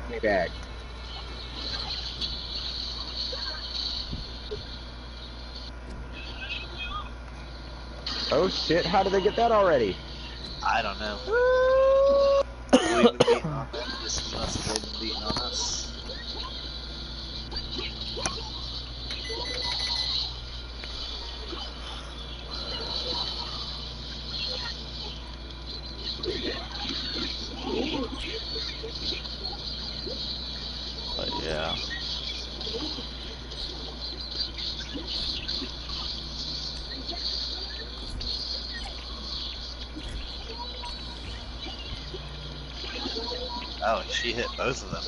Give me back. Oh shit, how did they get that already? I don't know. We've been beating on them, just as much as they've been beating on us. But yeah. Oh, she hit both of them.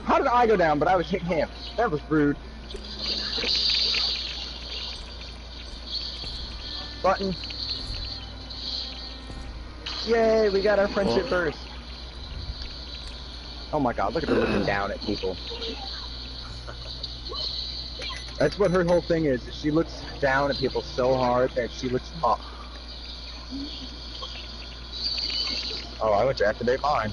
How did I go down, but I was hitting him? That was rude. Button. Yay, we got our friendship burst. Oh my god, look at her looking down at people. That's what her whole thing is. She looks down at people so hard that she looks up. Oh, I went to activate mine.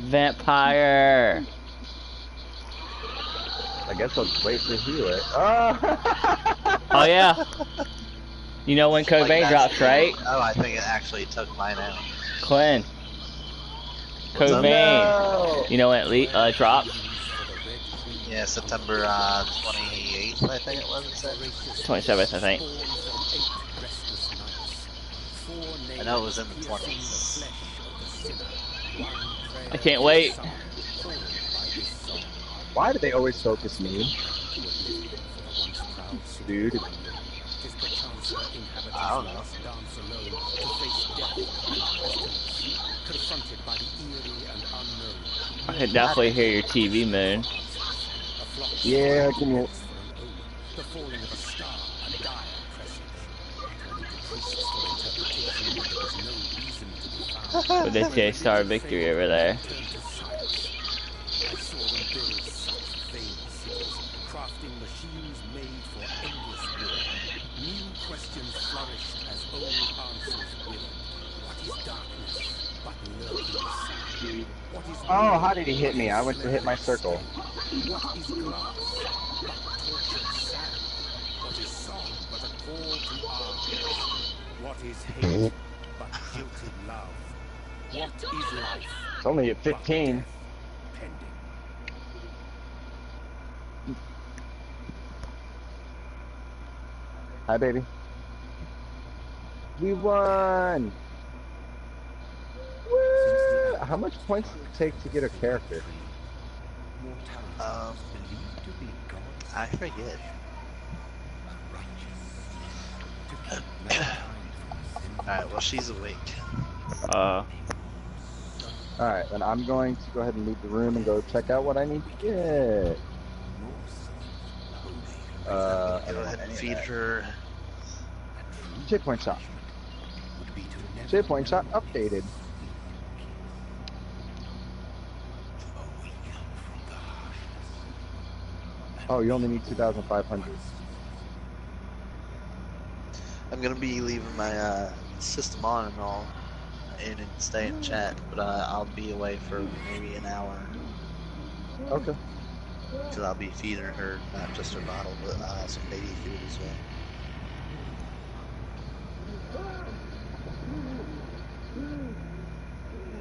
Vampyr. I guess I'll wait to heal it. Oh, Oh yeah. You know when Cobain Like drops, right? Oh, I think it actually took mine out. Quinn. What's up? Cobain. no. You know when it drops? Yeah, September 28th, I think it was. It said. 27th, I think. I know it was in the 20s. I can't wait. Why do they always focus me? Dude. I don't know. I can definitely hear your TV, Moon. Yeah, give me With the J-Star victory over there. Oh, how did he hit me? I went to hit my circle. What is hate but jilted love? What is life? It's only at 15. Pending. Hi, baby. We won! Woo! How much points does it take to get a character? I forget. Alright, well, she's awake. Alright, then I'm going to go ahead and leave the room and go check out what I need to get. Go ahead and feed her. Chit point shot. Chit point shot updated. Oh, you only need 2,500. I'm gonna be leaving my system on and all, and stay in chat, but I'll be away for maybe an hour. Okay. Because I'll be feeding her not just her bottle, but some baby food as well.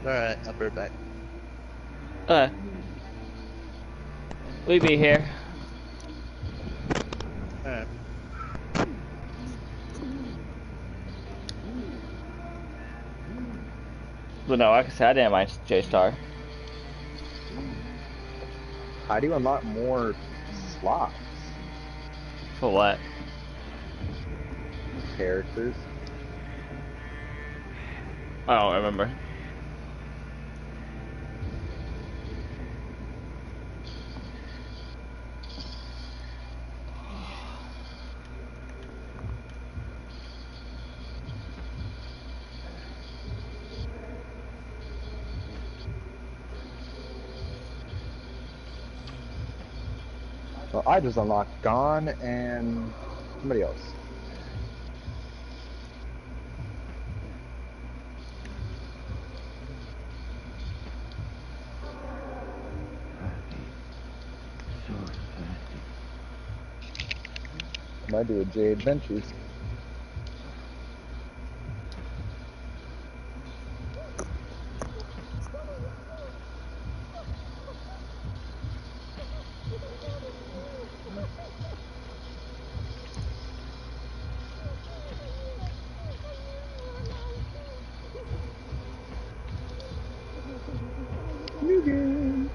Alright, I'll be right back. We be here. Alright. But no, like I said, I didn't mind J-Star. How do you unlock more slots? For what? Characters. I don't remember. Well, I just unlocked Gone and somebody else. I might do a J Adventures. New game.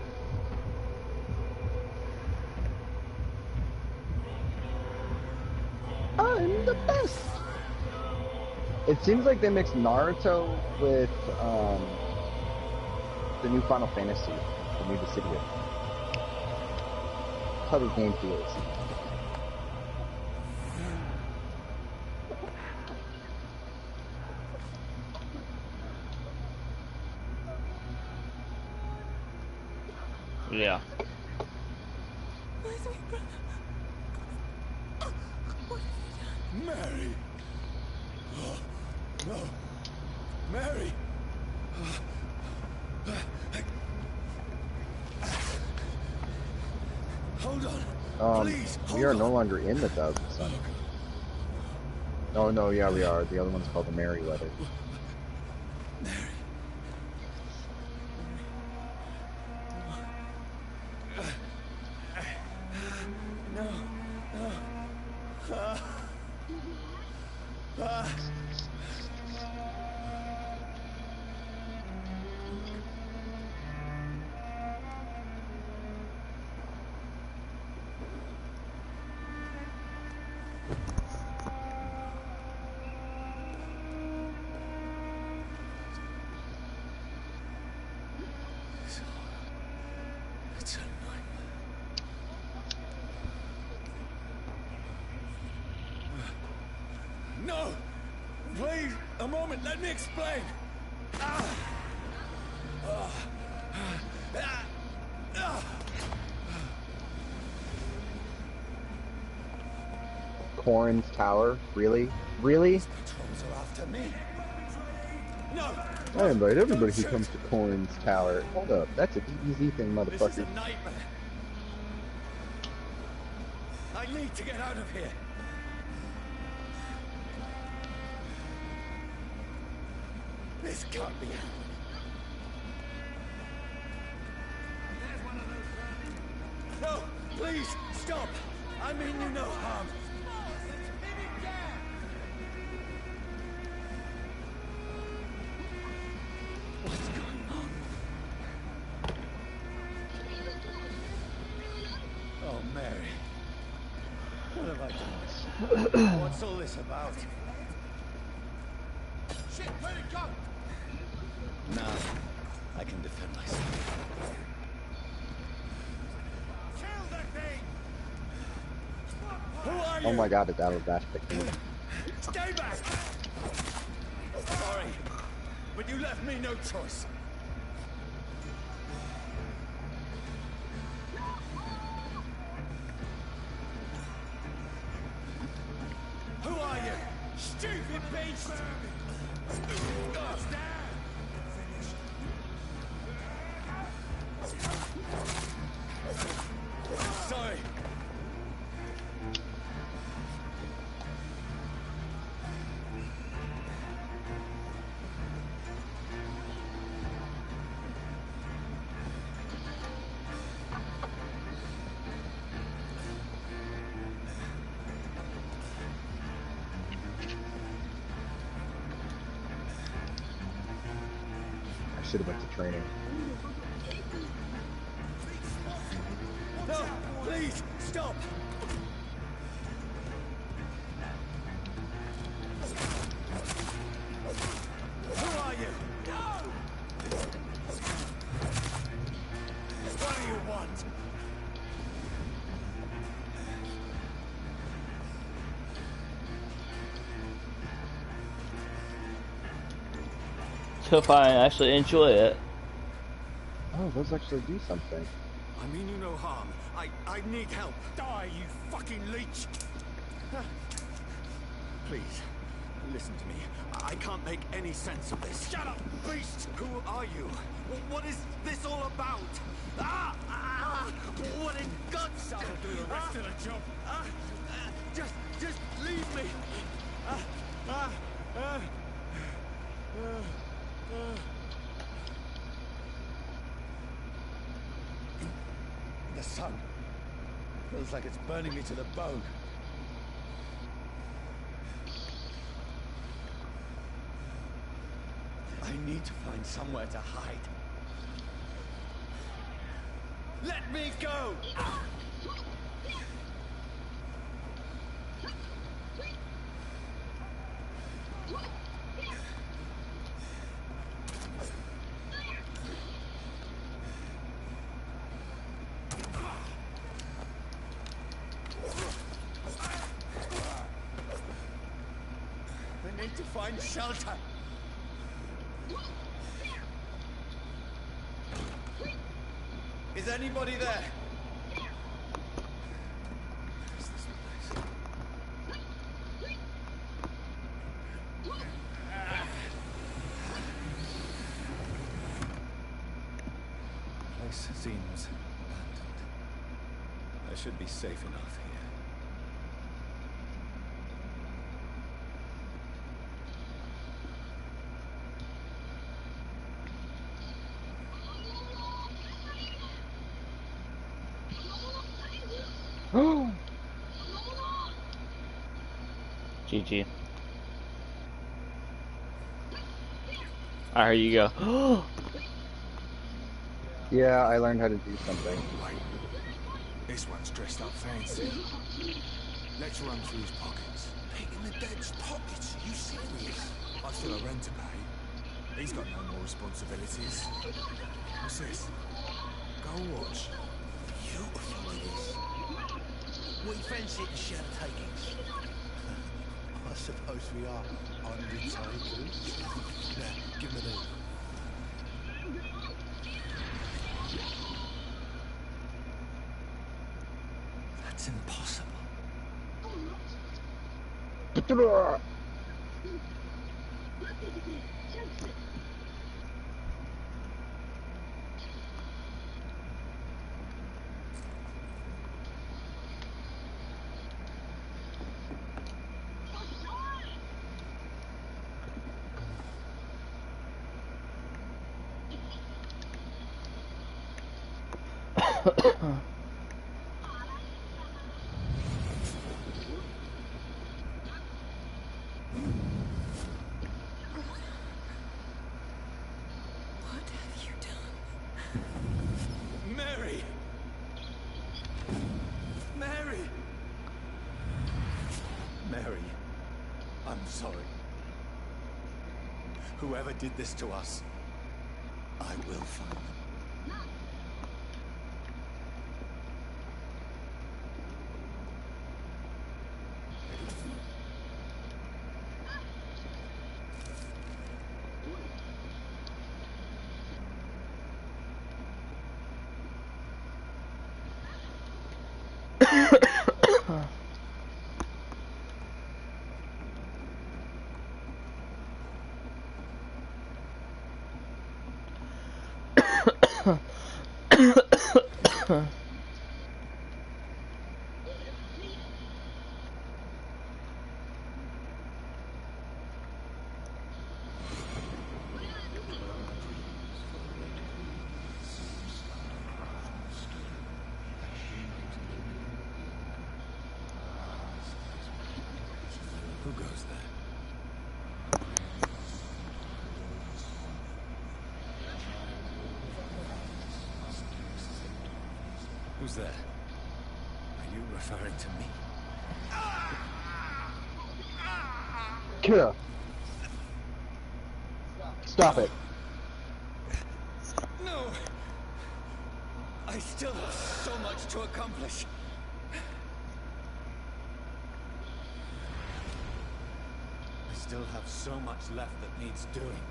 I'm the best. It seems like they mixed Naruto with the new Final Fantasy, the new Dissidia. That's how the game feels. Yeah. Mary! Oh, no! Mary! Hold on! Please, We are hold no on. longer in the Thousand Sun. Oh no, yeah we are. The other one's called the Mary Letter. Mary. No, no. It's a nightmare. No! Please, a moment, let me explain! Corrin's Tower? Really? Really? Patrols are after me. No! I invite everybody who comes to Corrin's Tower. Hold up, that's an easy thing, This is motherfucker. a nightmare. I need to get out of here. This can't be happening. No, please, stop. I mean you no harm. What's going on? Oh, Mary. What have I done? What's all this about? Shit, where'd it go? Nah, I can defend myself. Kill that thing! Who are you? Oh my god, it's out of dash pick. Stay back! Sorry, but you left me no choice. Who are you? Stupid beast! Sorry. I should have went to training. No, please, stop! Who are you? No! What do you want? So if I actually enjoy it. Oh, those actually do something. I mean you no harm. I need help. Die, you fucking leech! Please, listen to me. I can't make any sense of this. Shut up, beast! Who are you? What is this all about? What in God's name? I'll do the rest of the job. Just leave me. The sun feels like it's burning me to the bone. I need to find somewhere to hide. Let me go! I need to find shelter. Is anybody there? Is this place? Place seems abandoned. I should be safe enough here. GG. Alright, here you go. Yeah, I learned how to do something. Wait, this one's dressed up fancy. Let's run through his pockets. Picking the dead's pockets? You serious? I've still a rent to pay. He's got no more responsibilities. What's this? Go watch. Beautiful it is. We fancy it to share the takings. I suppose we are undertakers. Now, give me the... That's impossible. Whoever did this to us, I will find them. Who goes there? Who's there? Are you referring to me? Kira! Stop it. No! I still have so much to accomplish. I still have so much left that needs doing.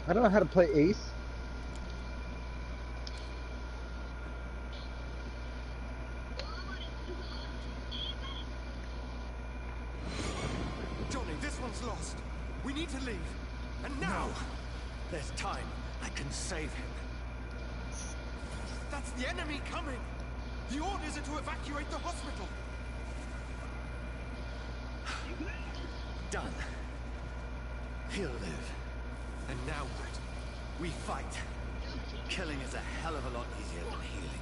I don't know how to play Ace. Johnny, this one's lost. We need to leave. And now! There's time. I can save him. That's the enemy coming! The orders are to evacuate the hospital! Done. He'll live. And now what? We fight. Killing is a hell of a lot easier than healing.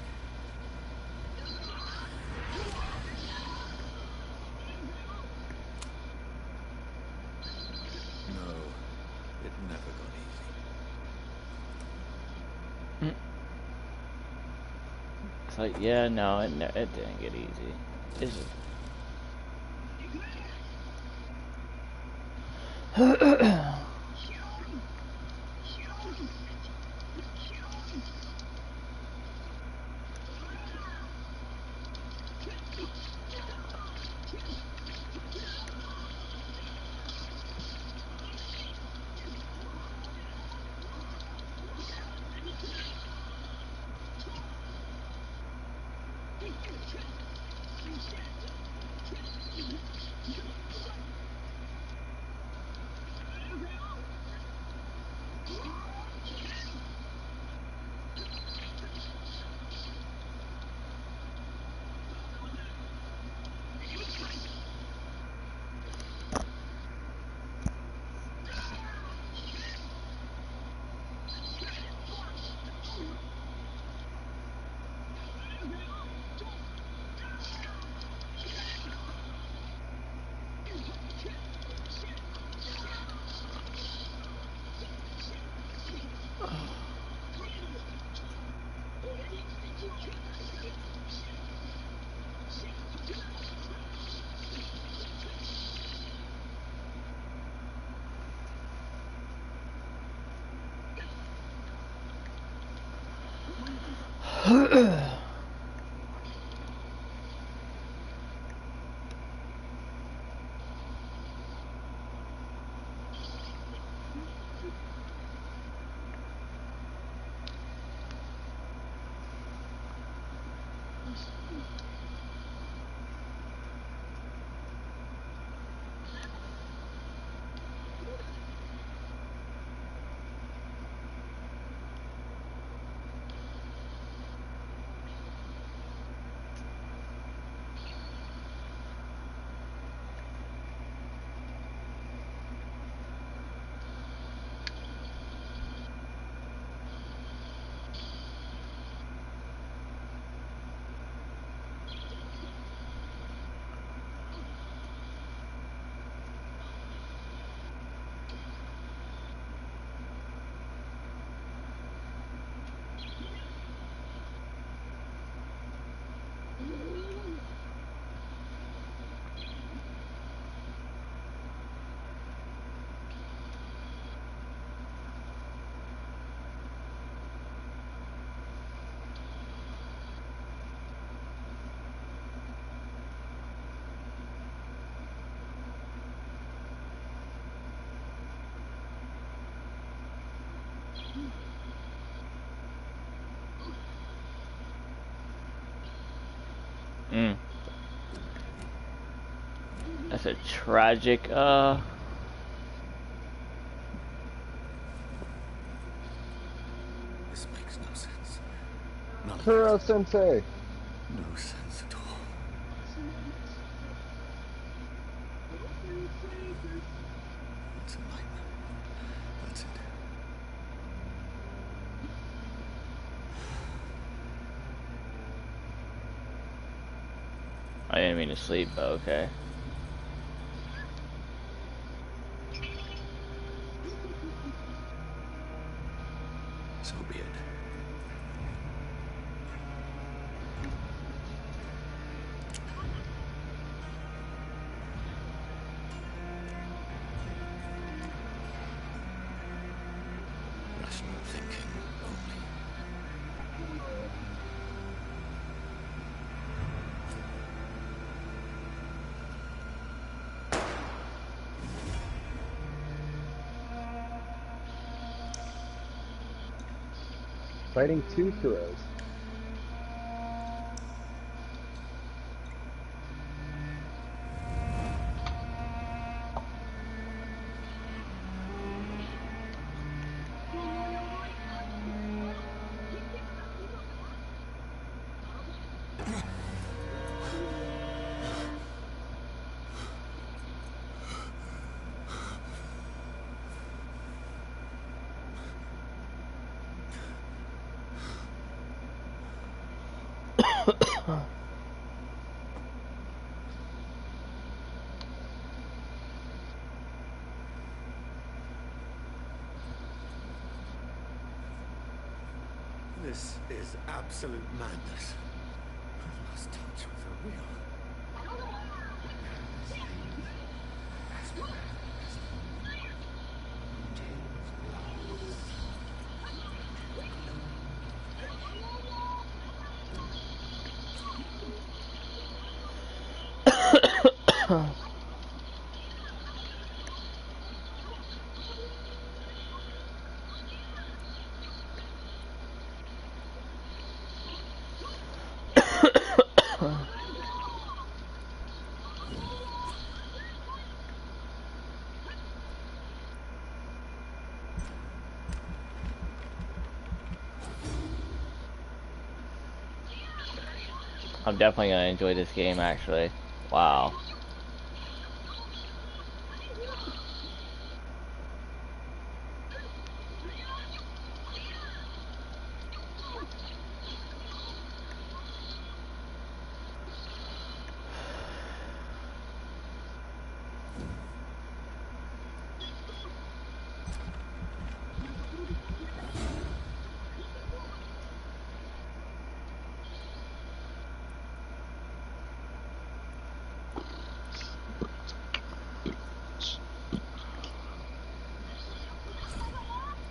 No, it never got easy. It's like, yeah, no, it didn't get easy. It's just... That's a tragic, This makes no sense. None of Kuro it. Sensei. No sense at all. It's a nightmare. That's it. I didn't mean to sleep, but okay. So be it. Rational thinking only. Fighting two Kuros. This is absolute madness. I've lost touch with the real. I'm definitely gonna enjoy this game, actually. Wow.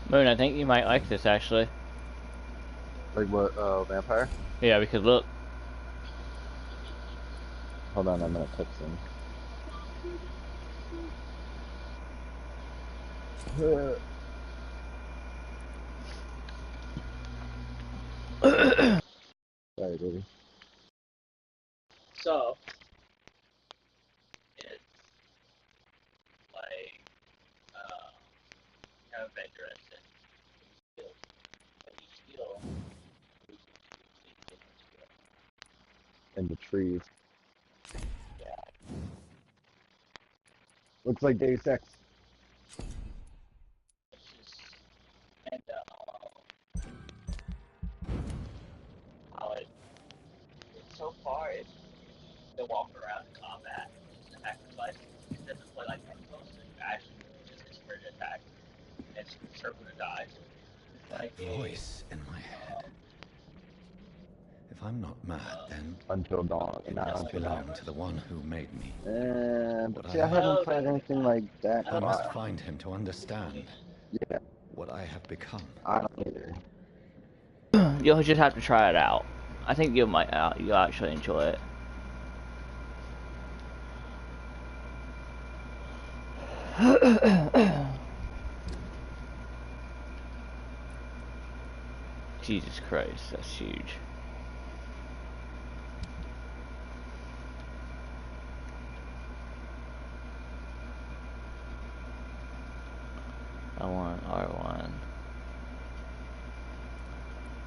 Moon, I think you might like this, actually. Like what? Vampire? Yeah, because look. Hold on, I'm gonna put some. Sorry, baby. So, it's like, kind of dangerous and steal. In the trees. Yeah. Looks like Deus Ex. And, how so far, it's to walk around in combat, sacrifice. It doesn't play like that close to action, just a sprint attack. It's circle to die. Like Voice in my head. If I'm not mad, then Until Dawn. it Not must Until Dawn. belong to the one who made me. But see, I haven't played anything like that in I a must while. find him to understand Yeah, what I have become. I don't either. You'll just have to try it out. I think you'll actually enjoy it. Jesus Christ, that's huge. I want R1.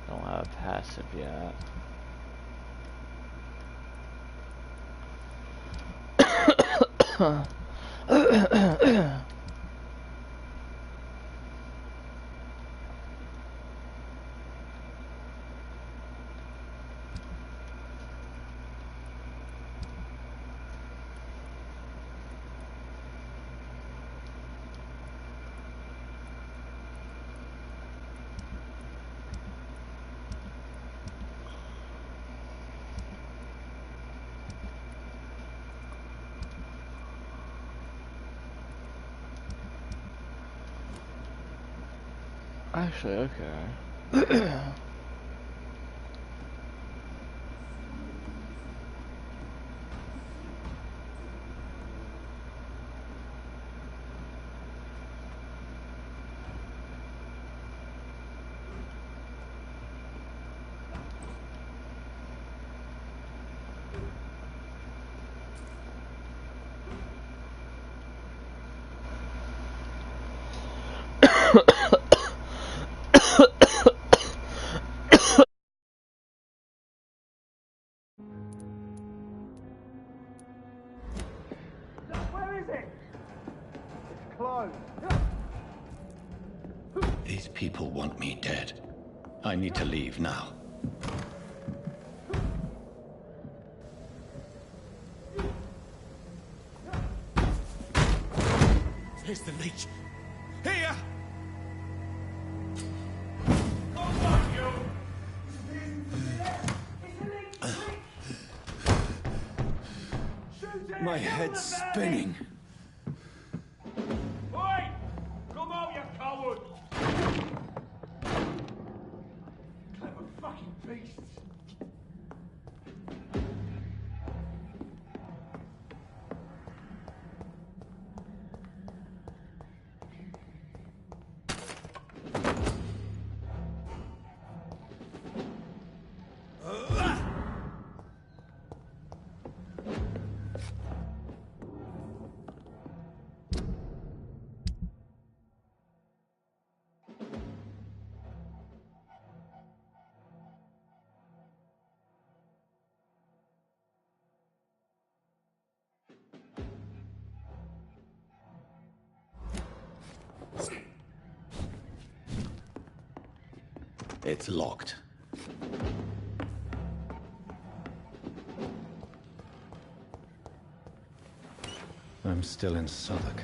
Don't have a passive yet. Actually, okay. Where is it? It's closed. These people want me dead. I need to leave now. Here's the leech. Here! My head's spinning. Oi! Come out, you coward! Clever fucking beasts. It's locked. I'm still in Southwark.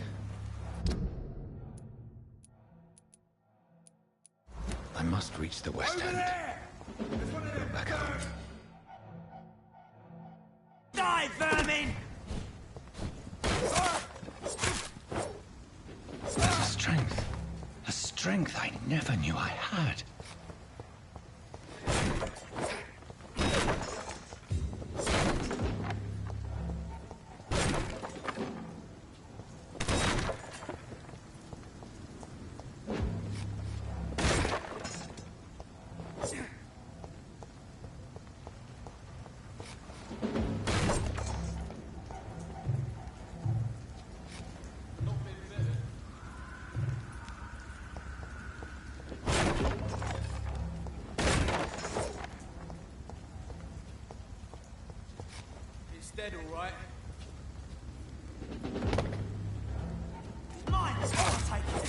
I must reach the West End. Go back up. Die, vermin! There's a strength I never knew I had. It's dead, all right. Mine! I'll take it!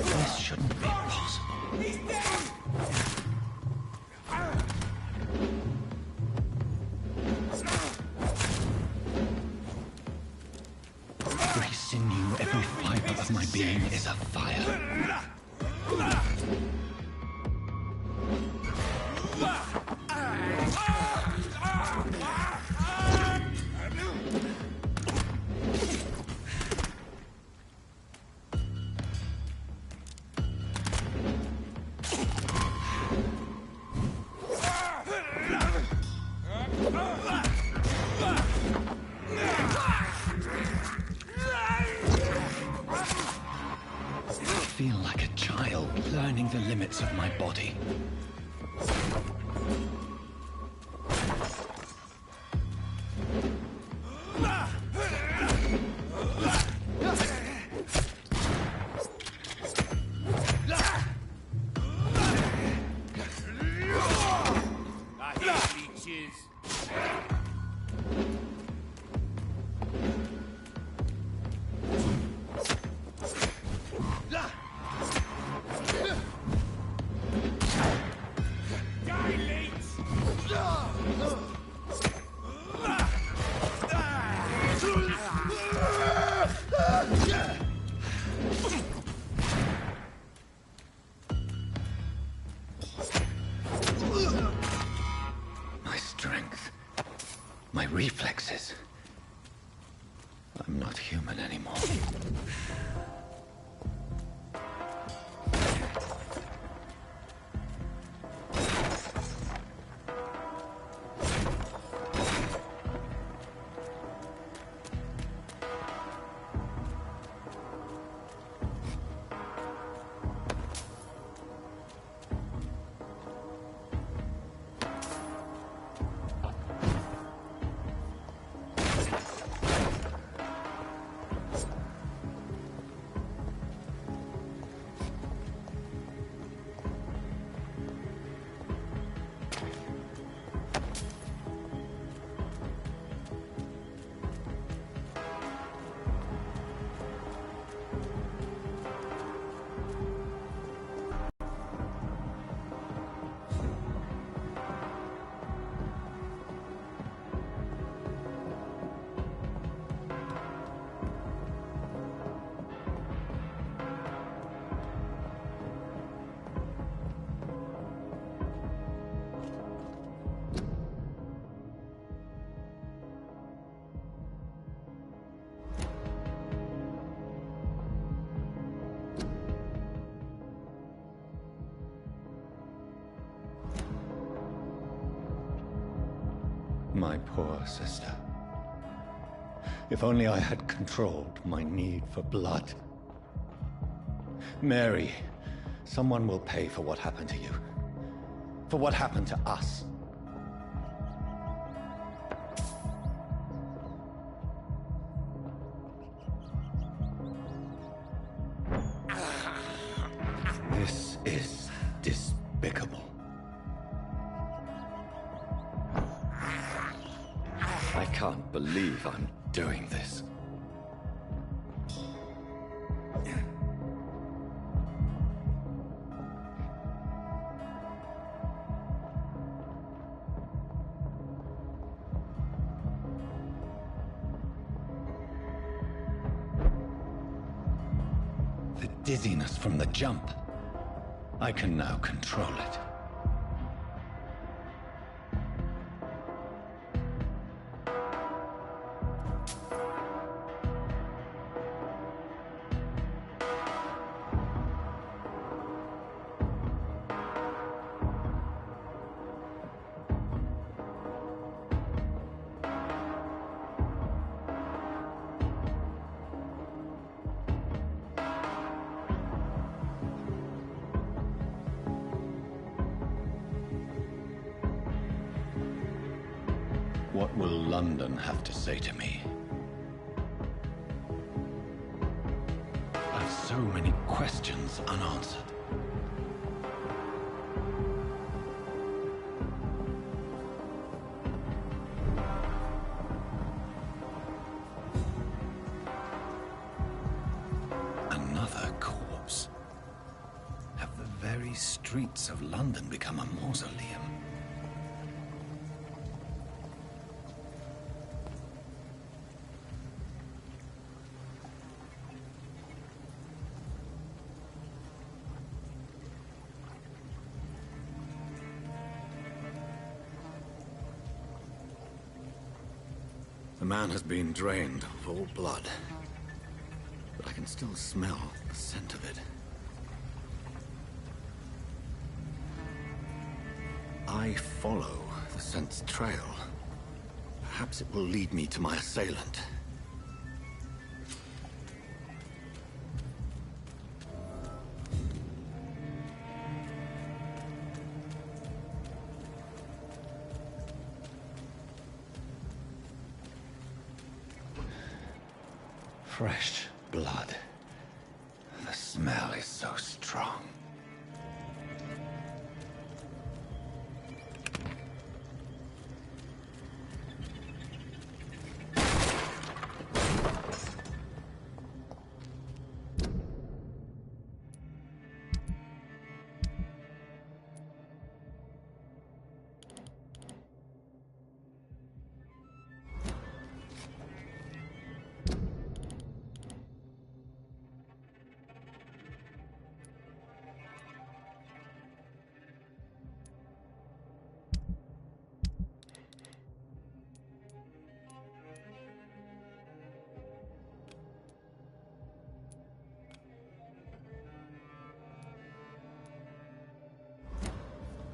This shouldn't be possible. He's dead! Every sinew, every fiber of my being is afire. I feel like a child learning the limits of my body. I hear leeches. Die, leech! My strength. My reflexes. I'm not human anymore. my poor sister. If only I had controlled my need for blood. Mary, someone will pay for what happened to you. For what happened to us. This is despicable. I can't believe I'm doing this. The dizziness from the jump. I can now control it. What will London have to say to me? I've so many questions unanswered. Another corpse. Have the very streets of London become a mausoleum? The man has been drained of all blood, but I can still smell the scent of it. I follow the scent's trail. Perhaps it will lead me to my assailant. Fresh blood. The smell is so strong.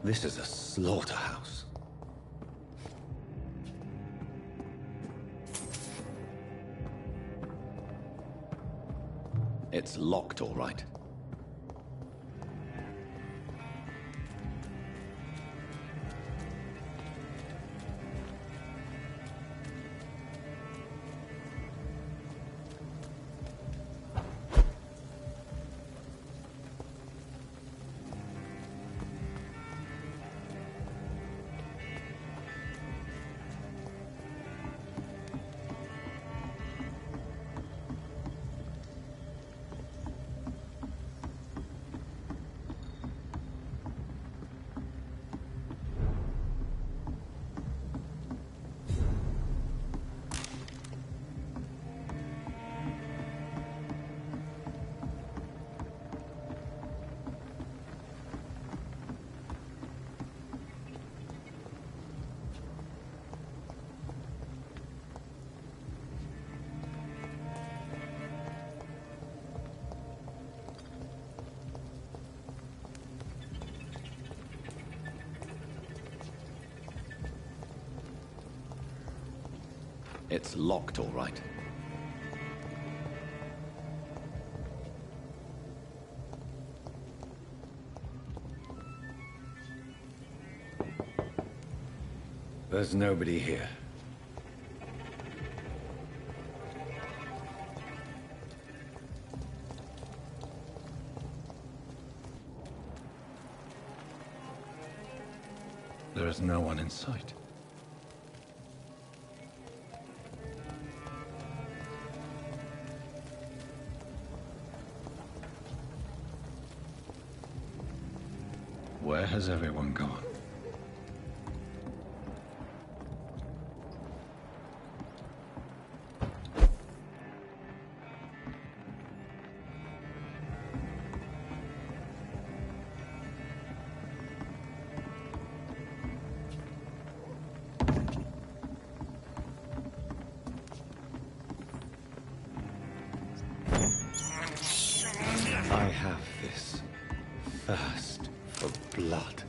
This is a slaughterhouse. It's locked, all right. It's locked, all right. There's nobody here. There is no one in sight. Where has everyone gone? I have this thirst for blood.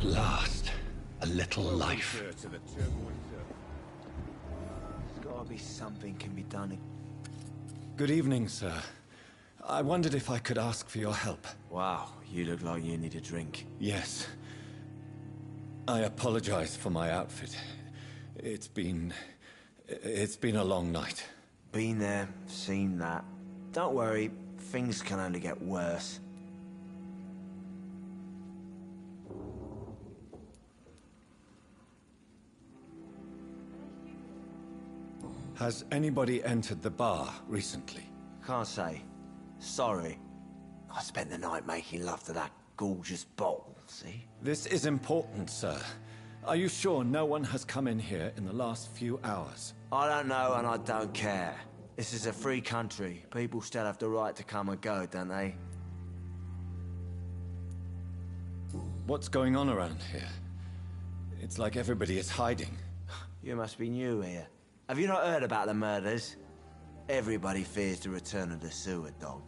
At last, a little life. To the turquoise. There's gotta be something can be done. Good evening, sir. I wondered if I could ask for your help. Wow, you look like you need a drink. Yes. I apologize for my outfit. It's been a long night. Been there, seen that. Don't worry, things can only get worse. Has anybody entered the bar recently? Can't say. Sorry. I spent the night making love to that gorgeous bottle, see? This is important, sir. Are you sure no one has come in here in the last few hours? I don't know and I don't care. This is a free country. People still have the right to come and go, don't they? What's going on around here? It's like everybody is hiding. You must be new here. Have you not heard about the murders? Everybody fears the return of the sewer dog.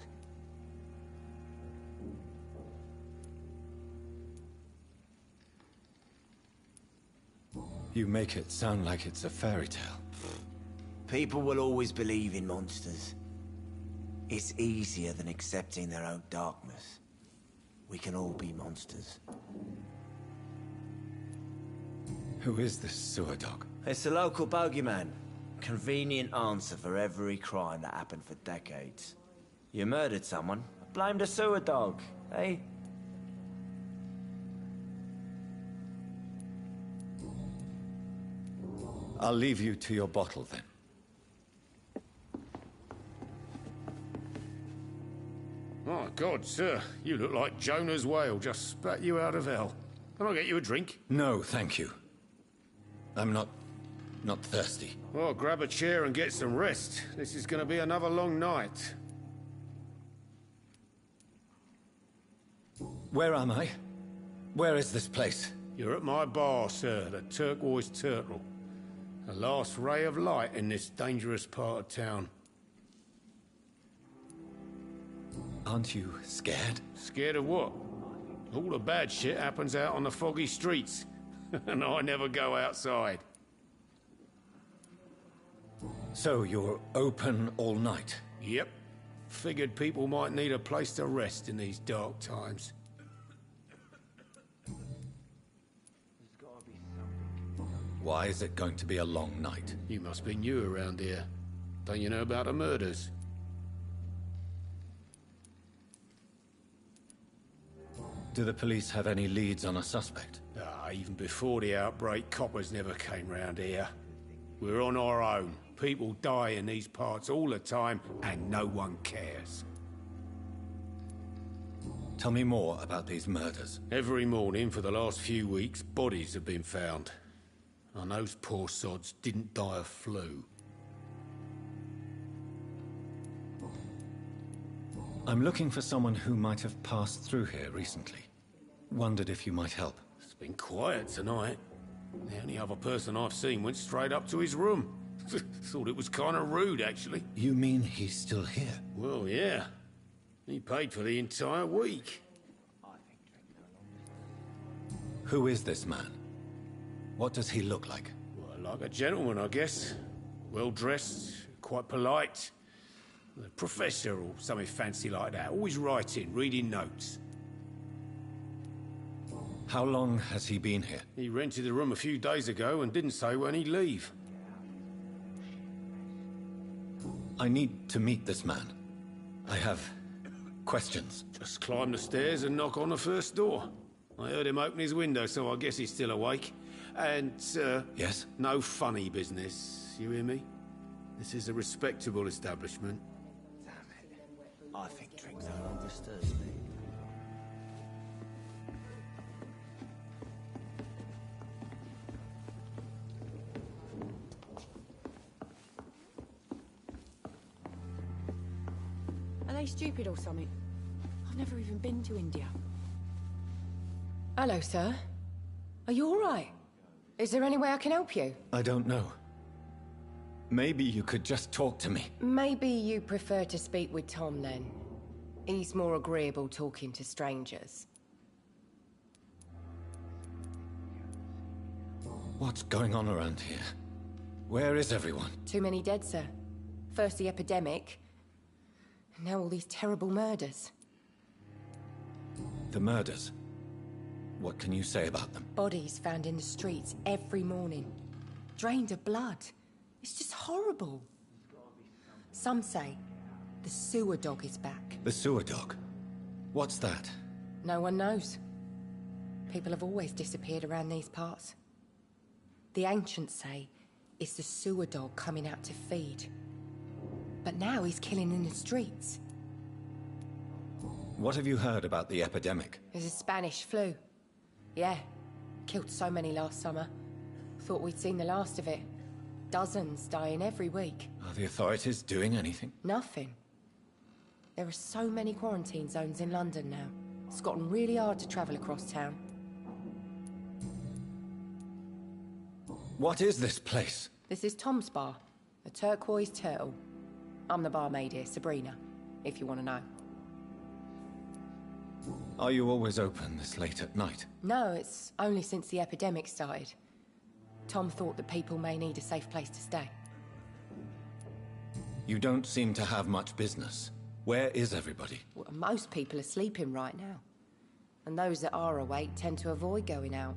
You make it sound like it's a fairy tale. People will always believe in monsters. It's easier than accepting their own darkness. We can all be monsters. Who is this sewer dog? It's the local bogeyman. Convenient answer for every crime that happened for decades. You murdered someone, blame the sewer dog, eh? I'll leave you to your bottle then. My God, sir, you look like Jonah's whale just spat you out of hell. Can I get you a drink? No, thank you. I'm not thirsty. Well, grab a chair and get some rest. This is going to be another long night. Where am I? Where is this place? You're at my bar, sir, the Turquoise Turtle. The last ray of light in this dangerous part of town. Aren't you scared? Scared of what? All the bad shit happens out on the foggy streets. And I never go outside. So you're open all night? Yep. Figured people might need a place to rest in these dark times. Why is it going to be a long night? You must be new around here. Don't you know about the murders? Do the police have any leads on a suspect? Even before the outbreak, coppers never came round here. We're on our own. People die in these parts all the time, and no one cares. Tell me more about these murders. Every morning for the last few weeks, bodies have been found. And those poor sods didn't die of flu. I'm looking for someone who might have passed through here recently. Wondered if you might help. It's been quiet tonight. The only other person I've seen went straight up to his room. Thought it was kind of rude, actually. You mean he's still here? Well, yeah. He paid for the entire week. Who is this man? What does he look like? Well, like a gentleman, I guess. Well-dressed, quite polite. A professor or something fancy like that. Always writing, reading notes. How long has he been here? He rented the room a few days ago and didn't say when he'd leave. I need to meet this man. I have questions. Just climb the stairs and knock on the first door. I heard him open his window, so I guess he's still awake. And, Yes? no funny business. You hear me? This is a respectable establishment. Damn it. I think drink no longer stirs me. Are they stupid or something? I've never even been to India. Hello, sir. Are you all right? Is there any way I can help you? I don't know. Maybe you could just talk to me. Maybe you prefer to speak with Tom, then. He's more agreeable talking to strangers. What's going on around here? Where is everyone? Too many dead, sir. First the epidemic, and now all these terrible murders. The murders? What can you say about them? Bodies found in the streets every morning. Drained of blood. It's just horrible. Some say the sewer dog is back. The sewer dog? What's that? No one knows. People have always disappeared around these parts. The ancients say it's the sewer dog coming out to feed. But now he's killing in the streets. What have you heard about the epidemic? There's a Spanish flu. Yeah. Killed so many last summer. Thought we'd seen the last of it. Dozens dying every week. Are the authorities doing anything? Nothing. There are so many quarantine zones in London now. It's gotten really hard to travel across town. What is this place? This is Tom's bar. A turquoise turtle. I'm the barmaid here, Sabrina, if you want to know. Are you always open this late at night? No, it's only since the epidemic started. Tom thought that people may need a safe place to stay. You don't seem to have much business. Where is everybody? Well, most people are sleeping right now. And those that are awake tend to avoid going out.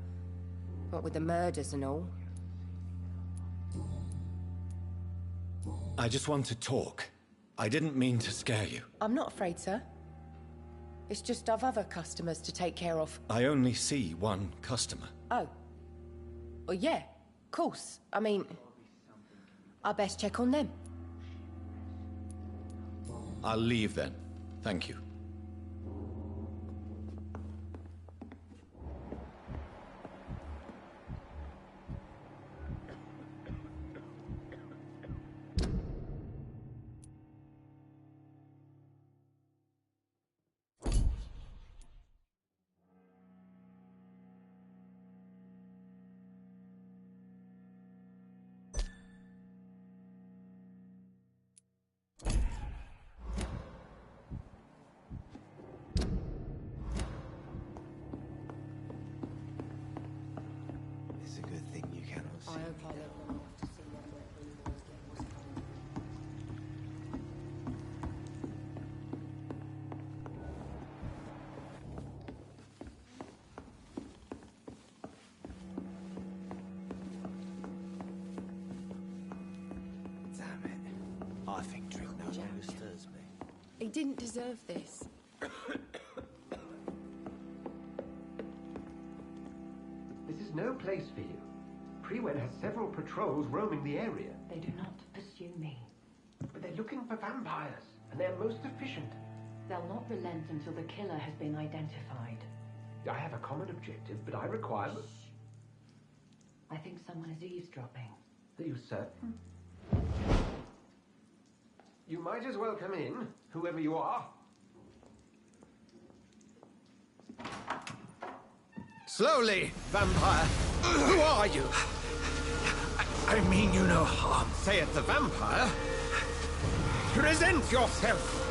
What with the murders and all. I just want to talk. I didn't mean to scare you. I'm not afraid, sir. It's just I've other customers to take care of. I only see one customer. Oh. Well, yeah, of course. I mean, I best check on them. I'll leave then. Thank you. It's a good thing you cannot see. I hope I live long enough to see what we boys get what's coming. Damn it. I think drink no longer stirs me. He didn't deserve this. This is no place for you. Prewen has several patrols roaming the area. They do not pursue me. But they're looking for vampires, and they're most efficient. They'll not relent until the killer has been identified. I have a common objective, but I require... I think someone is eavesdropping. Are you certain? You might as well come in, whoever you are. Slowly, vampire. Who are you? I mean you no harm. Say it, the vampire. Present yourself.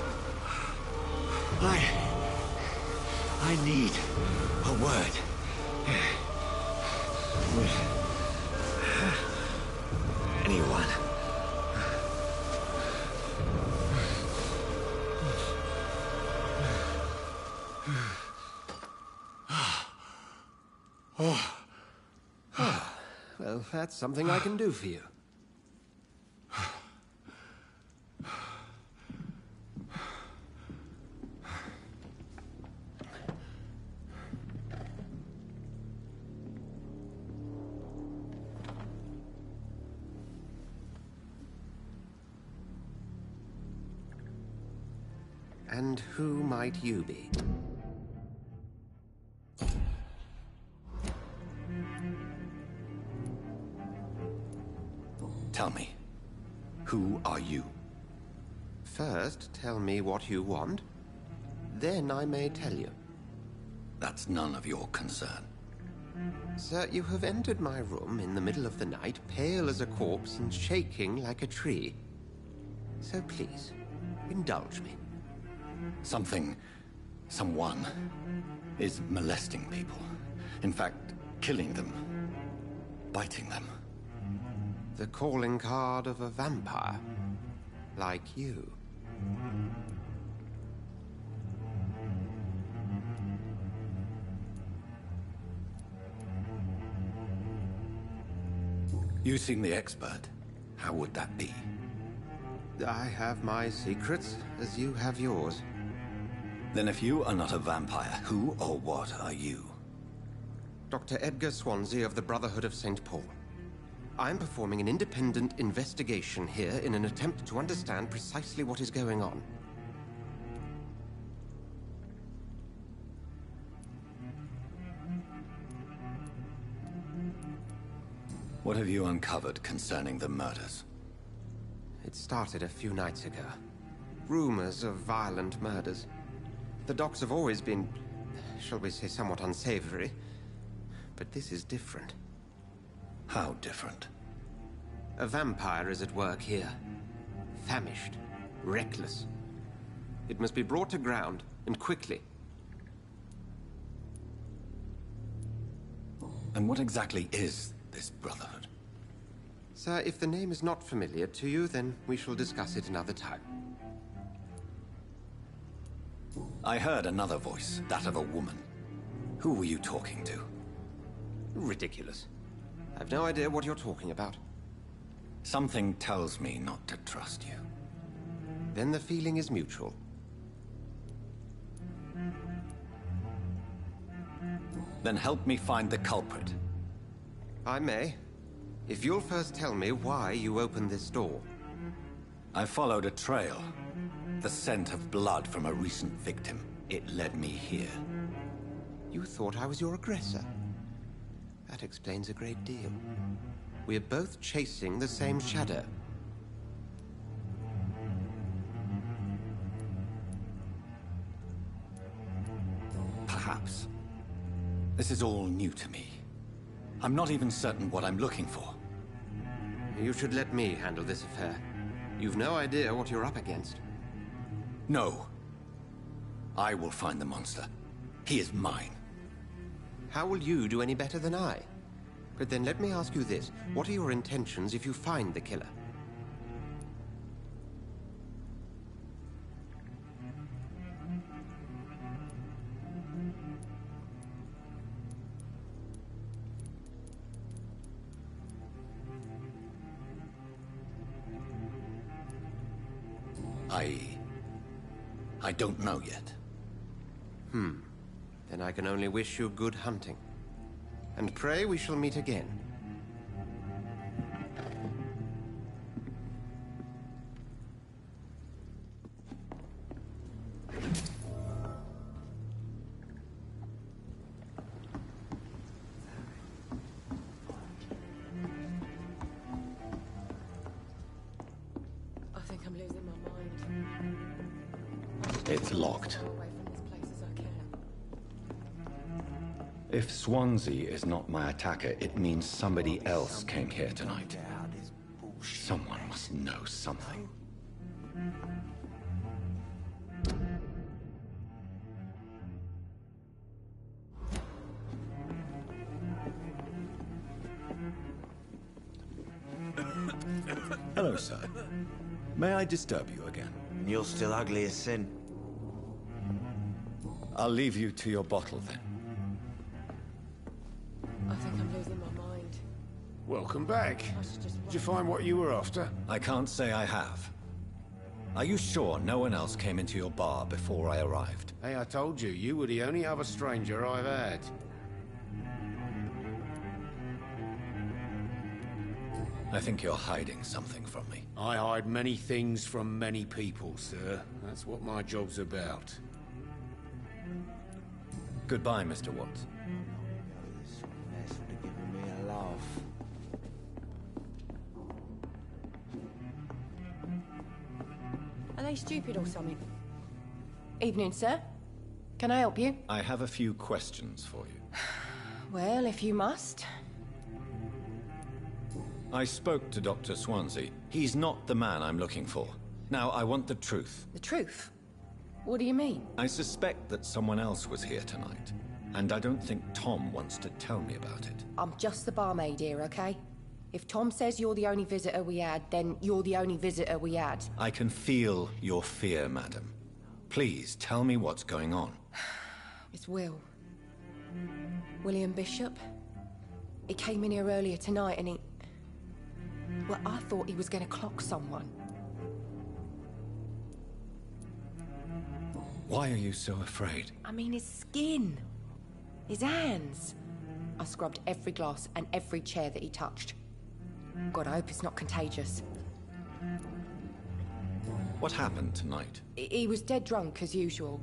I need a word. With anyone. Well, that's something I can do for you. And who might you be? Tell me, who are you? First, tell me what you want. Then I may tell you. That's none of your concern. Sir, you have entered my room in the middle of the night, pale as a corpse and shaking like a tree. So please, indulge me. Someone is molesting people. In fact, killing them. biting them. The calling card of a vampire. Like you. You seem the expert. How would that be? I have my secrets, as you have yours. Then if you are not a vampire, who or what are you? Dr. Edgar Swansea of the Brotherhood of St. Paul. I'm performing an independent investigation here in an attempt to understand precisely what is going on. What have you uncovered concerning the murders? It started a few nights ago. Rumors of violent murders. The docks have always been, shall we say, somewhat unsavory. But this is different. How different? A vampire is at work here. Famished. Reckless. It must be brought to ground, and quickly. And what exactly is this Brotherhood? Sir, if the name is not familiar to you, then we shall discuss it another time. I heard another voice, that of a woman. Who were you talking to? Ridiculous. I've no idea what you're talking about. Something tells me not to trust you. Then the feeling is mutual. Then help me find the culprit. I may. If you'll first tell me why you opened this door. I followed a trail. The scent of blood from a recent victim. It led me here. You thought I was your aggressor? That explains a great deal. We're both chasing the same shadow. Perhaps. This is all new to me. I'm not even certain what I'm looking for. You should let me handle this affair. You've no idea what you're up against. No. I will find the monster. He is mine. How will you do any better than I? But then let me ask you this. What are your intentions if you find the killer? I don't know yet. Then I can only wish you good hunting. And pray we shall meet again. I think I'm losing my mind. It's locked. Away from this place as I can. If Swansea is not my attacker, it means somebody else came here tonight. Someone must know something. Hello, sir. May I disturb you again? You're still ugly as sin. I'll leave you to your bottle then. I think I'm losing my mind. Welcome back. I should just Did you find what you were after? I can't say I have. Are you sure no one else came into your bar before I arrived? Hey, I told you, you were the only other stranger I've had. I think you're hiding something from me. I hide many things from many people, sir. That's what my job's about. Goodbye, Mr. Watts. This mess would have given me a laugh. Are they stupid or something? Evening, sir. Can I help you? I have a few questions for you. Well, if you must. I spoke to Dr. Swansea. He's not the man I'm looking for. Now, I want the truth. The truth? What do you mean? I suspect that someone else was here tonight. And I don't think Tom wants to tell me about it. I'm just the barmaid here, okay? If Tom says you're the only visitor we had, then you're the only visitor we had. I can feel your fear, madam. Please, tell me what's going on. It's Will. William Bishop. He came in here earlier tonight and he... Well, I thought he was going to clock someone. Why are you so afraid? I mean, his skin. His hands. I scrubbed every glass and every chair that he touched. God, I hope it's not contagious. What happened tonight? He was dead drunk, as usual.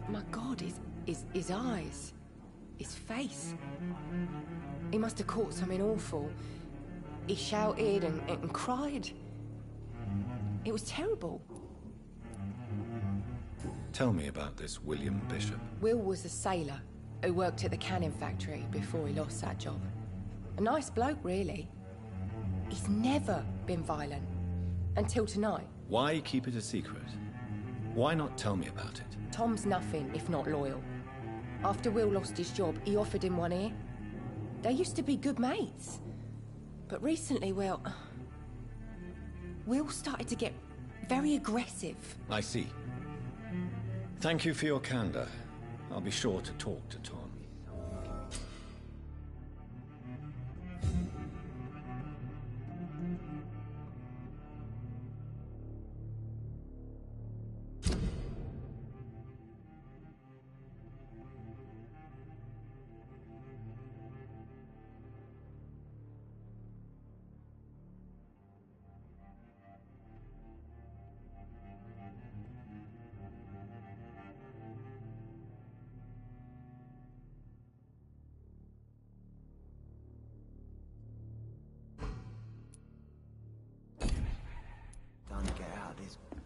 My God, his eyes. His face. He must have caught something awful. He shouted and cried. It was terrible. Tell me about this William Bishop. Will was a sailor who worked at the cannon factory before he lost that job. A nice bloke, really. He's never been violent. Until tonight. Why keep it a secret? Why not tell me about it? Tom's nothing if not loyal. After Will lost his job, he offered him one ear. They used to be good mates. But recently, well... Will started to get very aggressive. I see. Thank you for your candor. I'll be sure to talk to Tom.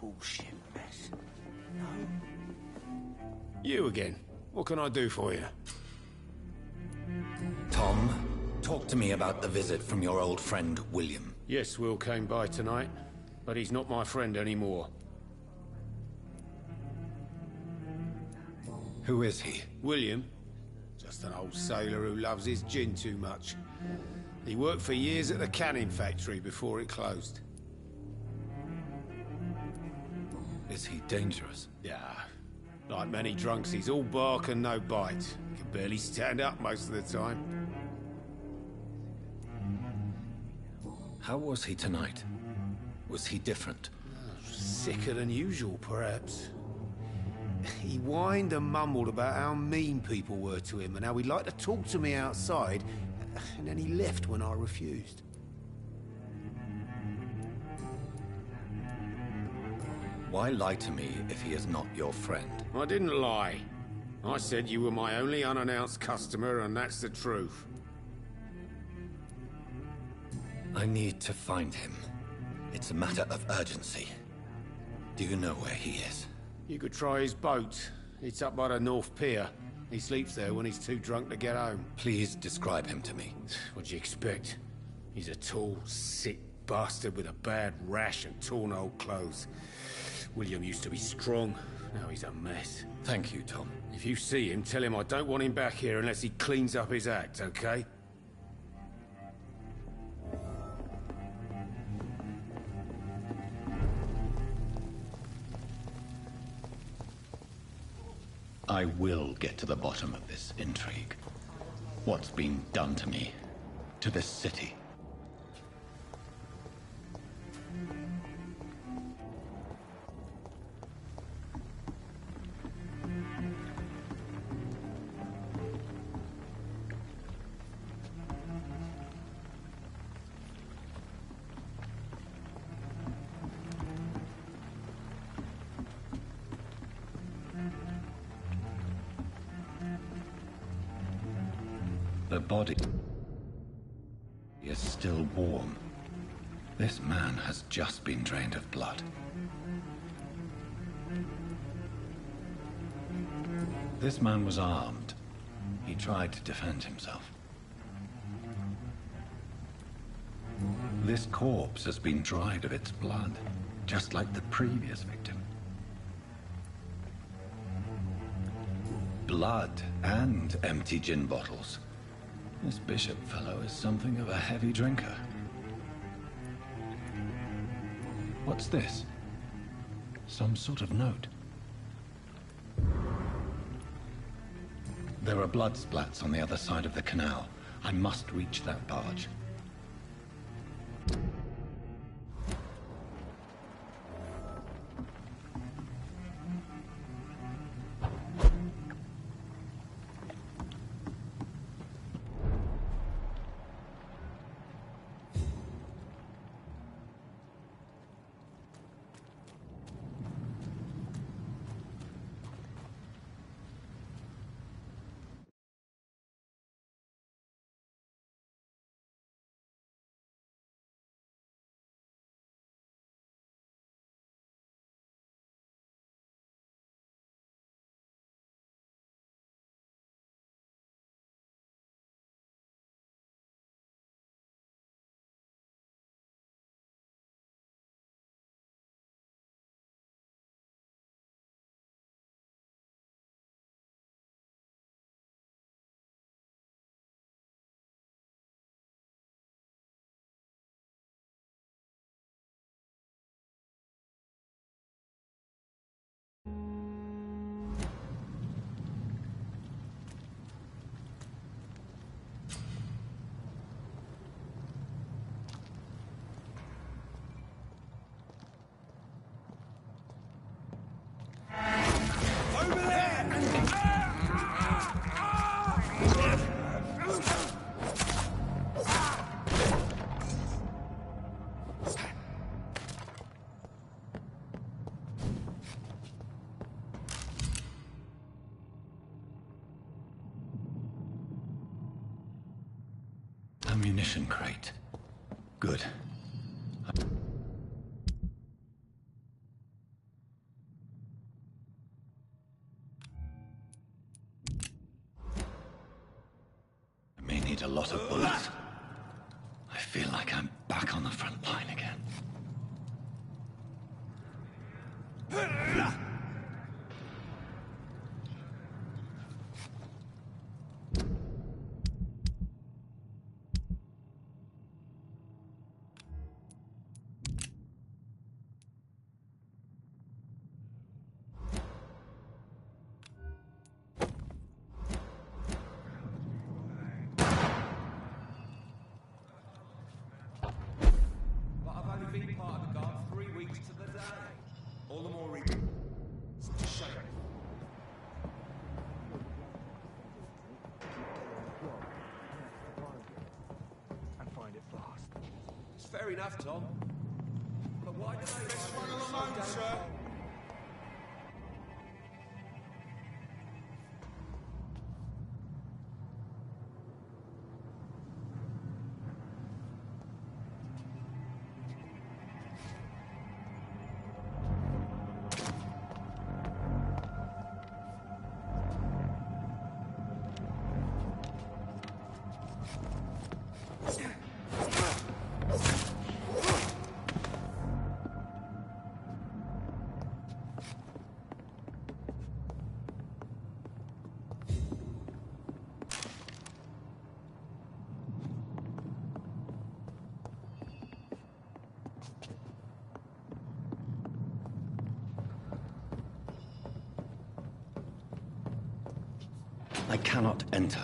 Bullshit mess. No. You again. What can I do for you? Tom, talk to me about the visit from your old friend, William. Yes, Will came by tonight, but he's not my friend anymore. Who is he? William? Just an old sailor who loves his gin too much. He worked for years at the canning factory before it closed. Is he dangerous? Yeah. Like many drunks, he's all bark and no bite. He can barely stand up most of the time. How was he tonight? Was he different? Sicker than usual, perhaps. He whined and mumbled about how mean people were to him and how he'd like to talk to me outside, and then he left when I refused. Why lie to me if he is not your friend? I didn't lie. I said you were my only unannounced customer, and that's the truth. I need to find him. It's a matter of urgency. Do you know where he is? You could try his boat. It's up by the North Pier. He sleeps there when he's too drunk to get home. Please describe him to me. What'd you expect? He's a tall, sick bastard with a bad rash and torn old clothes. William used to be strong. Now he's a mess. Thank you, Tom. If you see him, tell him I don't want him back here unless he cleans up his act, okay? I will get to the bottom of this intrigue. What's been done to me, to this city. The body is still warm. This man has just been drained of blood. This man was armed. He tried to defend himself. This corpse has been dried of its blood, just like the previous victim. blood and empty gin bottles. This bishop fellow is something of a heavy drinker. What's this? Some sort of note. There are blood splats on the other side of the canal. I must reach that barge. Ammunition crate. Good. I may need a lot of bullets. I feel like I'm back on the front line again. Fair enough, Tom. But why do they swung alone, sir? I cannot enter.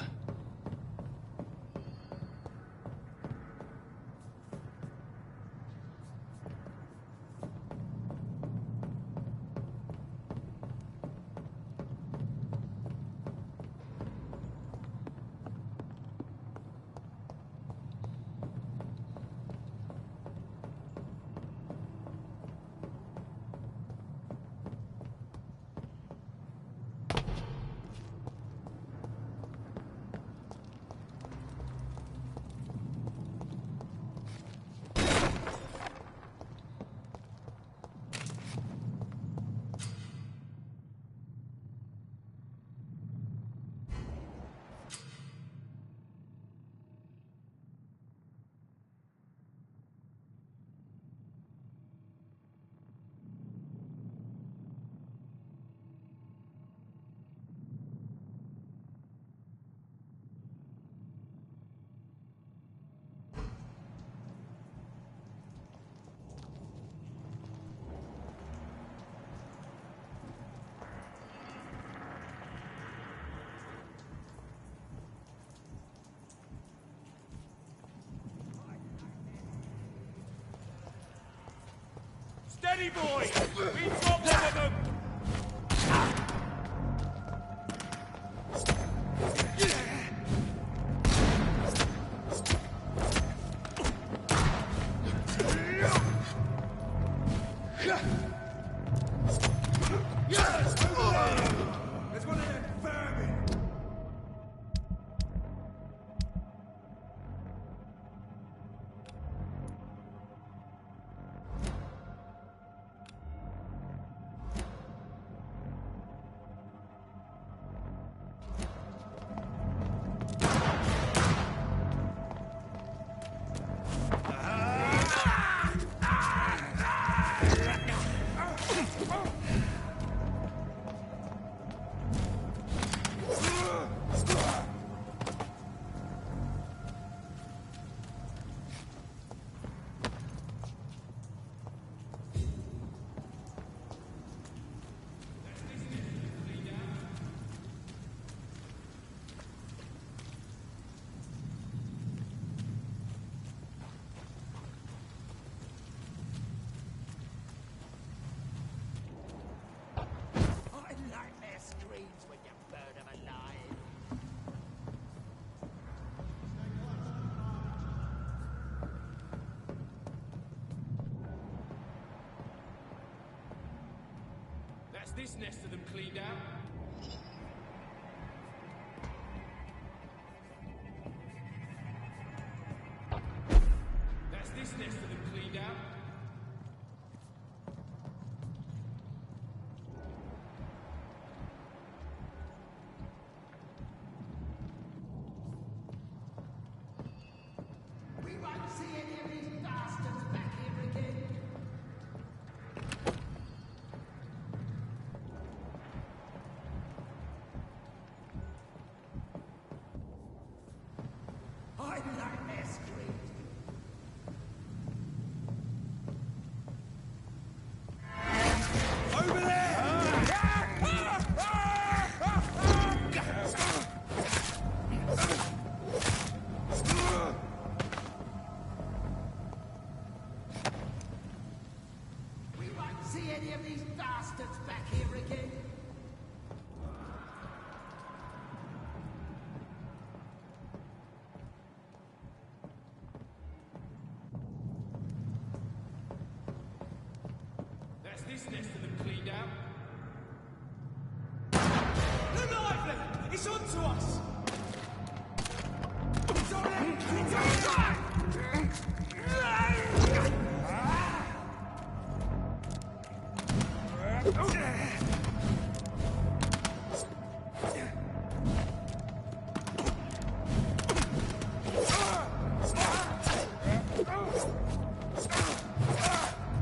Steady, boys! We've got one of them! There's one of them vermin! That's this nest of them cleaned out. That's this nest of them cleaned out. We won't see any of these bastards back here again. I like their screams. Over there! We won't see any of these bastards back here again. That's this nest of them cleaned out. They're lively! It's on to us! It's on him! It's on him!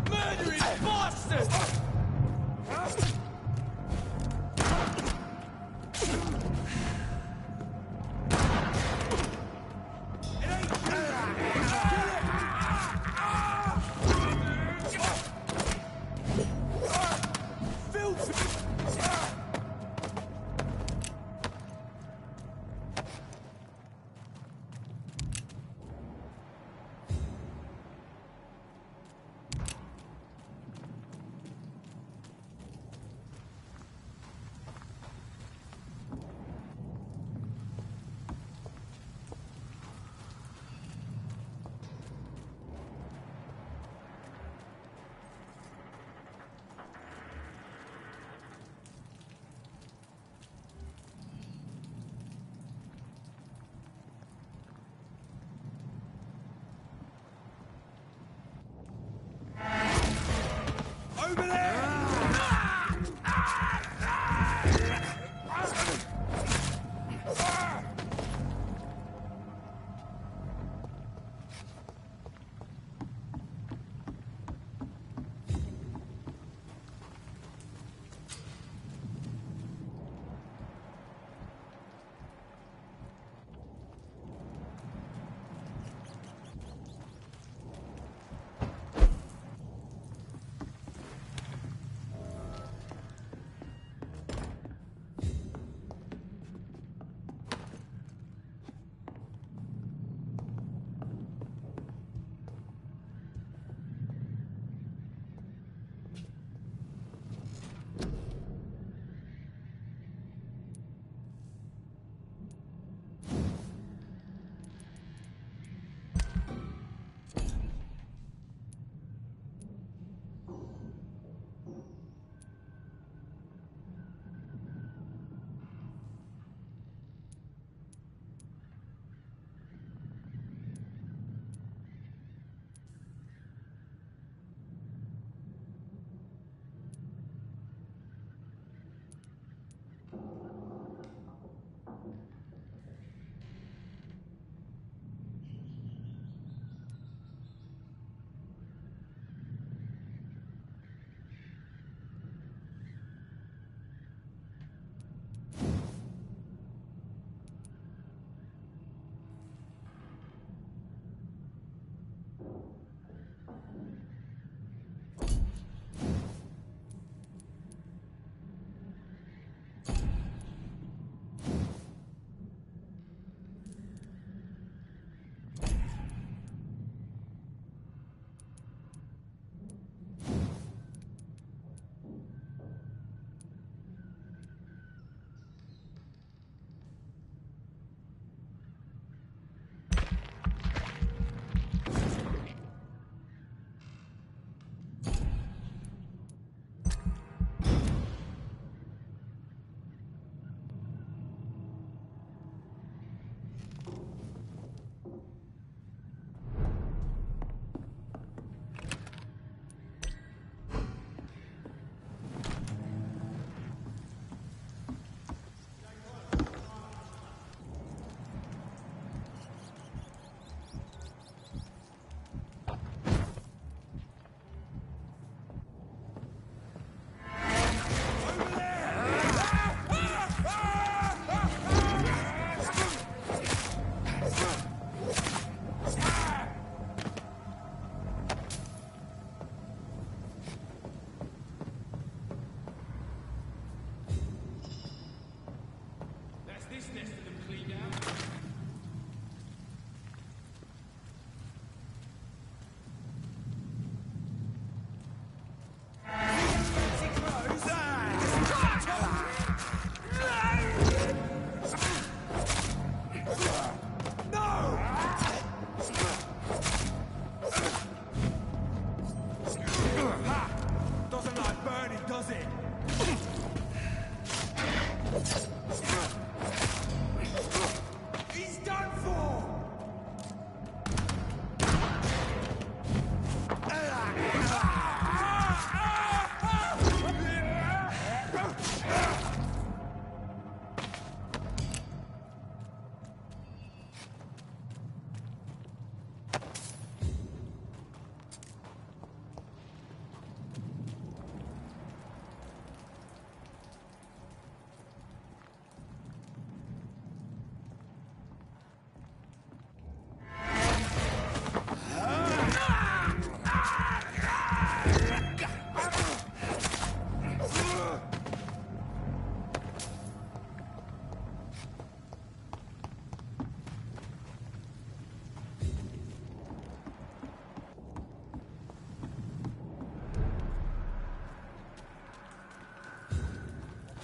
Murdering bastard!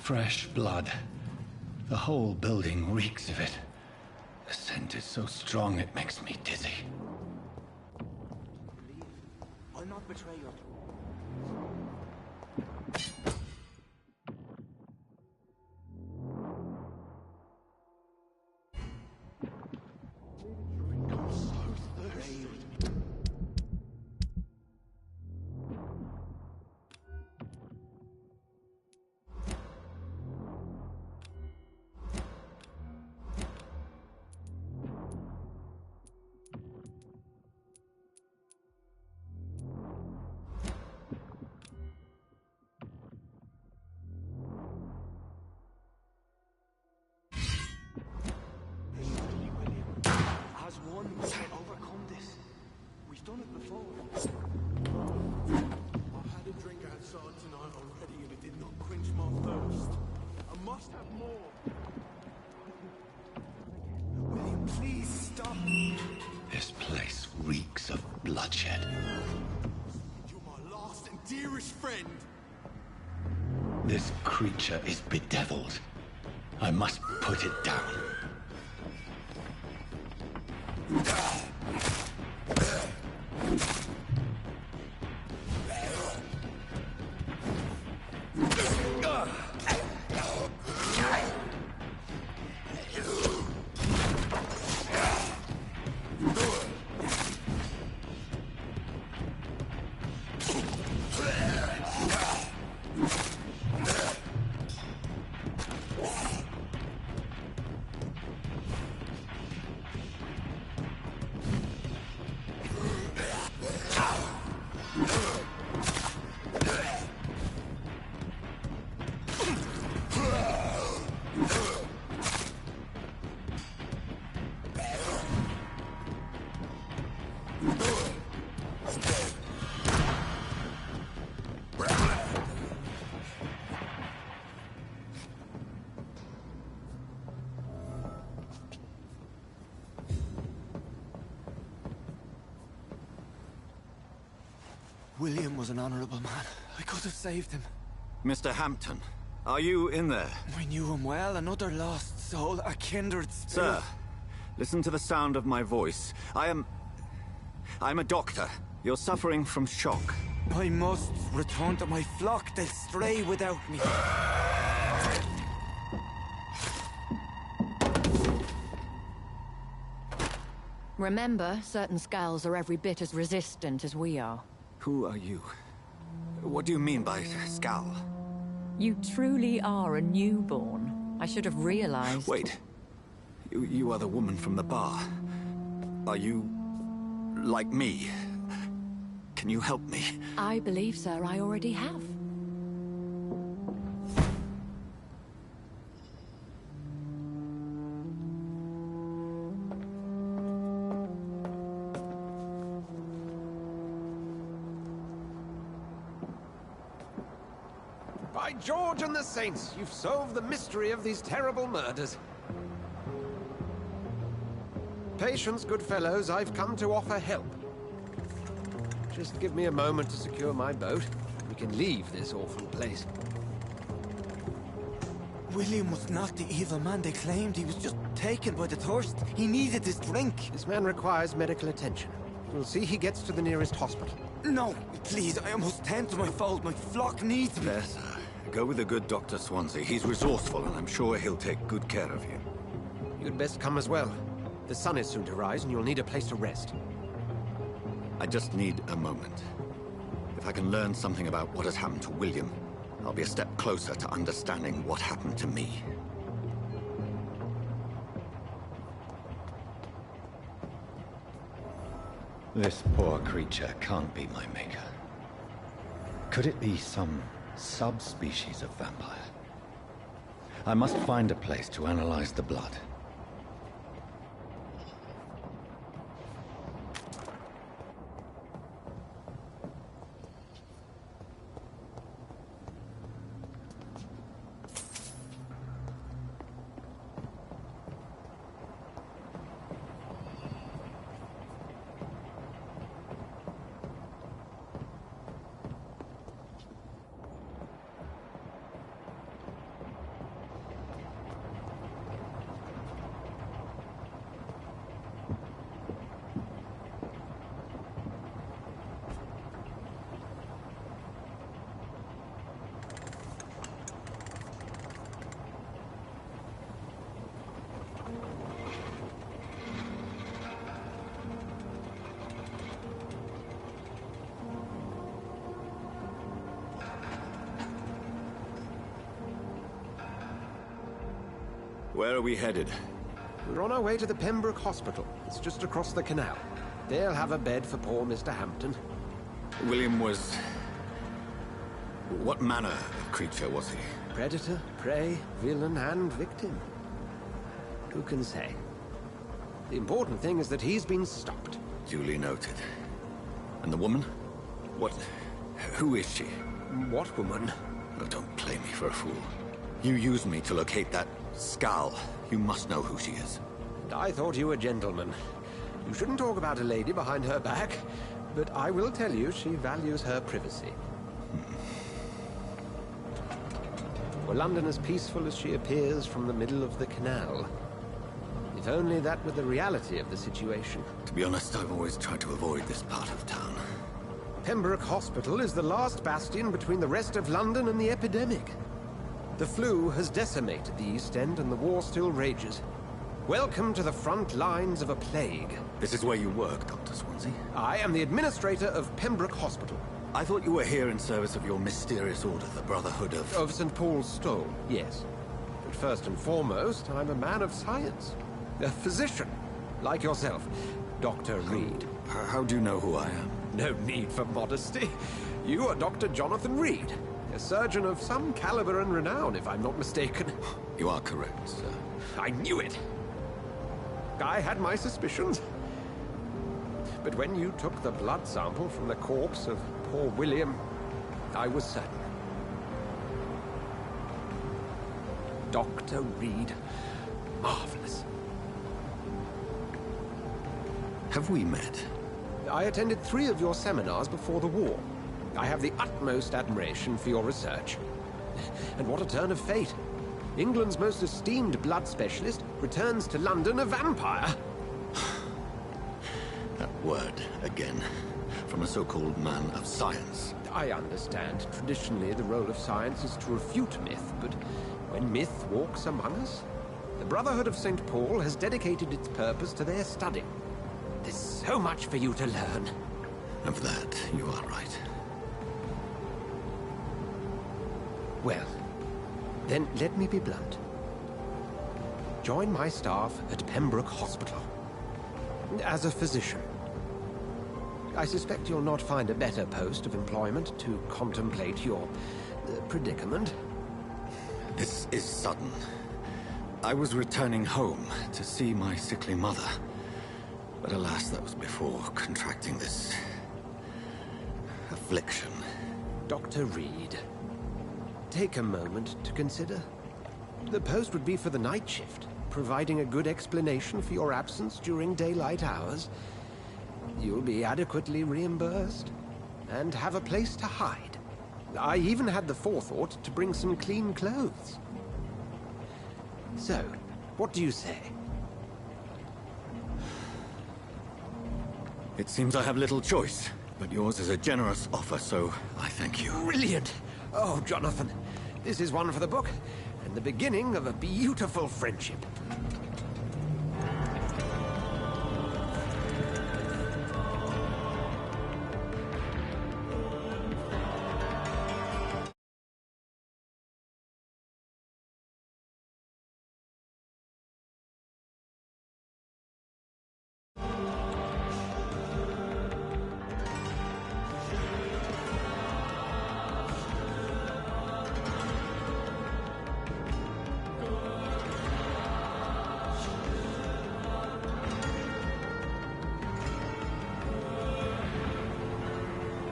Fresh blood. The whole building reeks of it. The scent is so strong it makes me dizzy. I'll not betray your... This place reeks of bloodshed. You're my last and dearest friend. This creature is bedeviled. I must put it down. William was an honorable man. I could have saved him. Mr. Hampton, are you in there? I knew him well, another lost soul, a kindred spirit. Sir, listen to the sound of my voice. I'm a doctor. You're suffering from shock. I must return to my flock. They'll stray without me. Remember, certain skulls are every bit as resistant as we are. Who are you? What do you mean by skull? You truly are a newborn. I should have realized. Wait. You are the woman from the bar. Are you... like me? Can you help me? I believe, sir, I already have. By George and the Saints, you've solved the mystery of these terrible murders. Patience, good fellows, I've come to offer help. Just give me a moment to secure my boat. We can leave this awful place. William was not the evil man they claimed. He was just taken by the thirst. He needed this drink. This man requires medical attention. We'll see he gets to the nearest hospital. No, please, I must tend to my fold. My flock needs me. Yes, sir. Go with the good Dr. Swansea. He's resourceful, and I'm sure he'll take good care of you. You'd best come as well. The sun is soon to rise, and you'll need a place to rest. I just need a moment. If I can learn something about what has happened to William, I'll be a step closer to understanding what happened to me. This poor creature can't be my maker. Could it be some subspecies of vampire? I must find a place to analyze the blood. Where are we headed? We're on our way to the Pembroke Hospital. It's just across the canal. They'll have a bed for poor Mr. Hampton. William was... What manner of creature was he? Predator, prey, villain, and victim. Who can say? The important thing is that he's been stopped. Duly noted. And the woman? What... who is she? What woman? Oh, don't play me for a fool. You used me to locate that skull. You must know who she is. And I thought you a gentleman. You shouldn't talk about a lady behind her back, but I will tell you she values her privacy. Were London as peaceful as she appears from the middle of the canal? If only that were the reality of the situation. To be honest, I've always tried to avoid this part of town. Pembroke Hospital is the last bastion between the rest of London and the epidemic. The flu has decimated the East End and the war still rages. Welcome to the front lines of a plague. This is where you work, Dr. Swansea? I am the administrator of Pembroke Hospital. I thought you were here in service of your mysterious order, the Brotherhood of... Of St. Paul's Stole, yes. But first and foremost, I'm a man of science. A physician, like yourself, Dr. Reed. How do you know who I am? No need for modesty. You are Dr. Jonathan Reed, a surgeon of some caliber and renown, if I'm not mistaken. You are correct, sir. I knew it! I had my suspicions. But when you took the blood sample from the corpse of poor William, I was certain. Dr. Reed. Marvelous. Have we met? I attended 3 of your seminars before the war. I have the utmost admiration for your research. And what a turn of fate. England's most esteemed blood specialist returns to London a vampire. That word, again, from a so-called man of science. I understand. Traditionally, the role of science is to refute myth, but when myth walks among us, the Brotherhood of St. Paul has dedicated its purpose to their study. There's so much for you to learn. Of that, you are right. Well, then let me be blunt. Join my staff at Pembroke Hospital. As a physician. I suspect you'll not find a better post of employment to contemplate your predicament. This is sudden. I was returning home to see my sickly mother. But alas, that was before contracting this... affliction. Dr. Reed, take a moment to consider. The post would be for the night shift, providing a good explanation for your absence during daylight hours. You'll be adequately reimbursed, and have a place to hide. I even had the forethought to bring some clean clothes. So, what do you say? It seems I have little choice, but yours is a generous offer, so I thank you. Brilliant! Oh, Jonathan, this is one for the book, and the beginning of a beautiful friendship.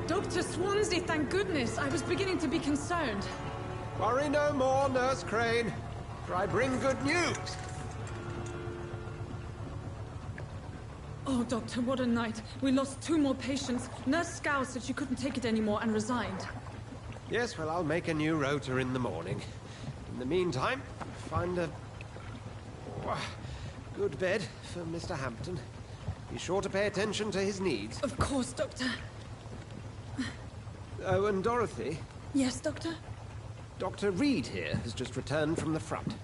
Dr. Swansea, thank goodness. I was beginning to be concerned. Worry no more, Nurse Crane, for I bring good news. Oh, Doctor, what a night. We lost 2 more patients. Nurse Scow said she couldn't take it anymore and resigned. Yes, well, I'll make a new rota in the morning. In the meantime, find a... good bed for Mr. Hampton. Be sure to pay attention to his needs. Of course, Doctor. Oh, and Dorothy? Yes, Doctor? Dr. Reed here has just returned from the front.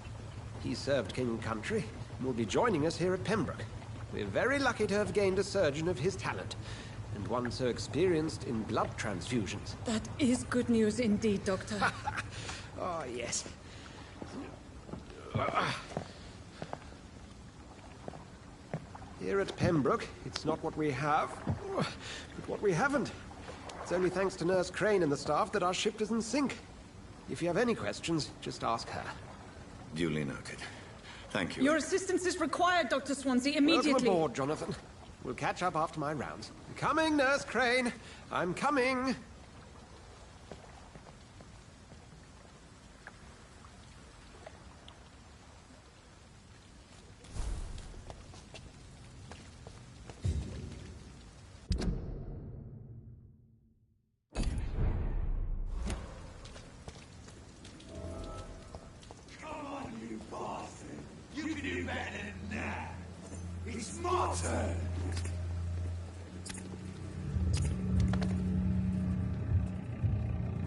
He served King and Country and will be joining us here at Pembroke. We're very lucky to have gained a surgeon of his talent, and one so experienced in blood transfusions. That is good news indeed, Doctor. Oh, yes. Here at Pembroke, it's not what we have, but what we haven't. It's only thanks to Nurse Crane and the staff that our ship doesn't sink. If you have any questions, just ask her. Duly noted. Thank you. Your assistance is required, Dr. Swansea, immediately. Welcome aboard, Jonathan. We'll catch up after my rounds. I'm coming, Nurse Crane. I'm coming.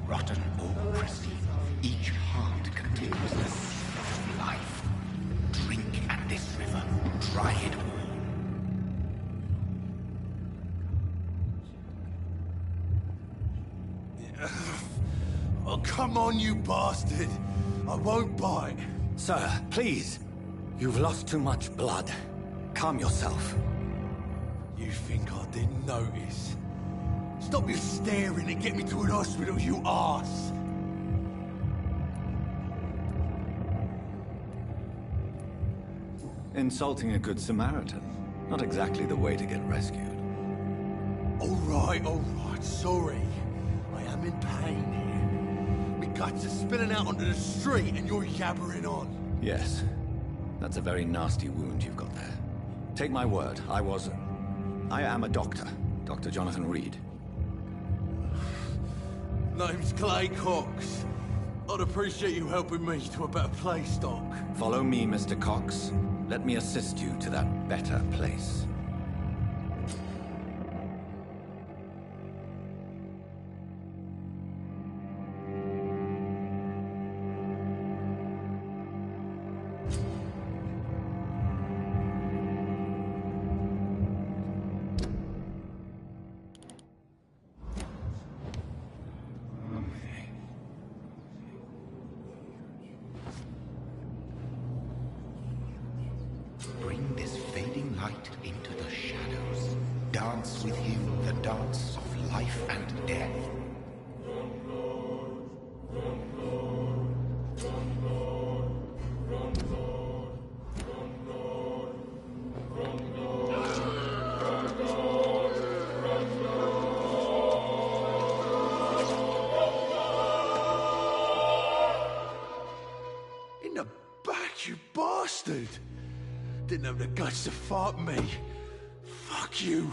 Rotten or pristine, each heart contains the seed of life. Drink at this river, try it all. Oh, come on, you bastard! I won't bite. Sir, please. You've lost too much blood. Calm yourself. You think I didn't notice? Stop your staring and get me to an hospital, you arse! Insulting a good Samaritan. Not exactly the way to get rescued. Alright, sorry. I am in pain here. My guts are spilling out onto the street and you're yabbering on. Yes. That's a very nasty wound you've got there. Take my word, I am a doctor. Dr. Jonathan Reed. Name's Clay Cox. I'd appreciate you helping me to a better place, Doc. Follow me, Mr. Cox. Let me assist you to that better place. Bring this fading light into the shadows. Dance with him the dance of life and death. In the back, you bastard! Didn't have the guts to fight me. Fuck you.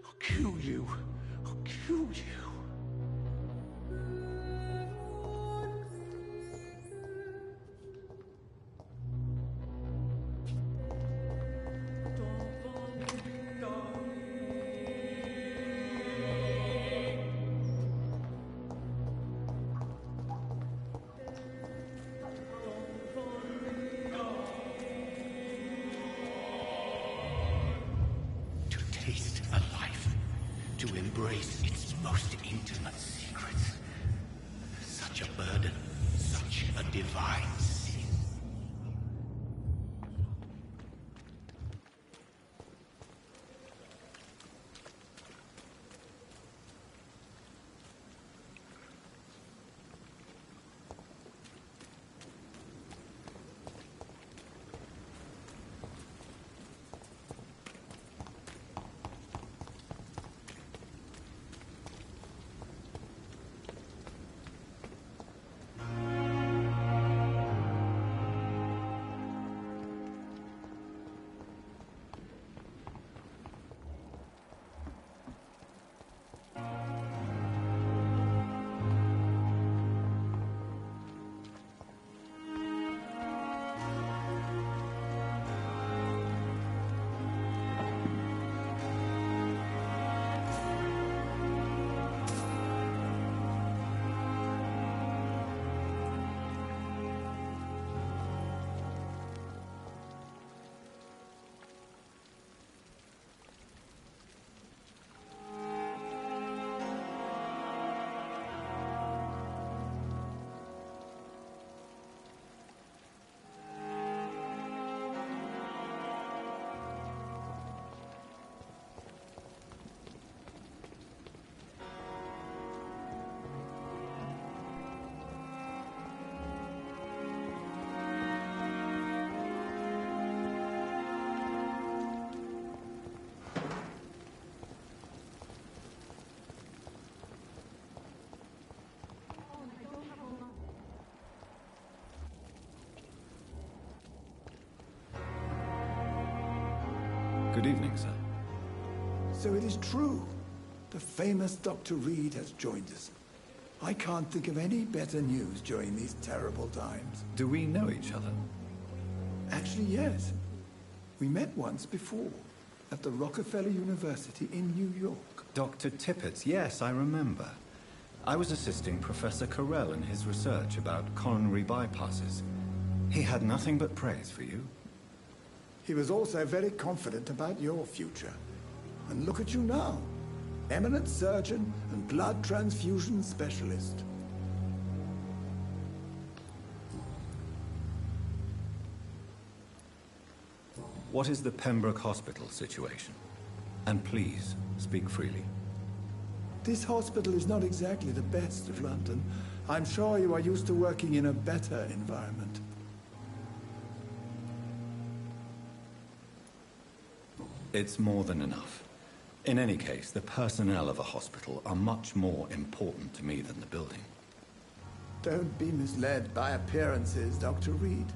I'll kill you. I'll kill you. To taste a life, to embrace its most intimate secrets. Such a burden, such a divine sin. evening, sir. So it is true. The famous Dr. Reed has joined us. I can't think of any better news during these terrible times. Do we know each other? Actually, yes. We met once before, at the Rockefeller University in New York. Dr. Tippett, yes, I remember. I was assisting Professor Carell in his research about coronary bypasses. He had nothing but praise for you. He was also very confident about your future. And look at you now. Eminent surgeon and blood transfusion specialist. What is the Pembroke Hospital situation? And please, speak freely. This hospital is not exactly the best of London. I'm sure you are used to working in a better environment. It's more than enough. In any case, the personnel of a hospital are much more important to me than the building. Don't be misled by appearances, Dr. Reed.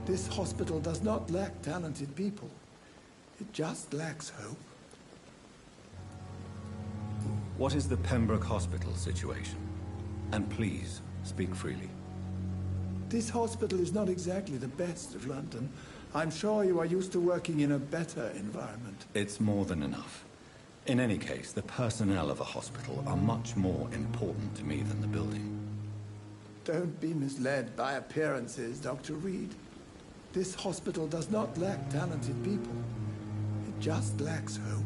This hospital does not lack talented people. It just lacks hope. What is the Pembroke Hospital situation? And please, speak freely. This hospital is not exactly the best of London. I'm sure you are used to working in a better environment. It's more than enough. In any case, the personnel of a hospital are much more important to me than the building. Don't be misled by appearances, Dr. Reed. This hospital does not lack talented people. It just lacks hope.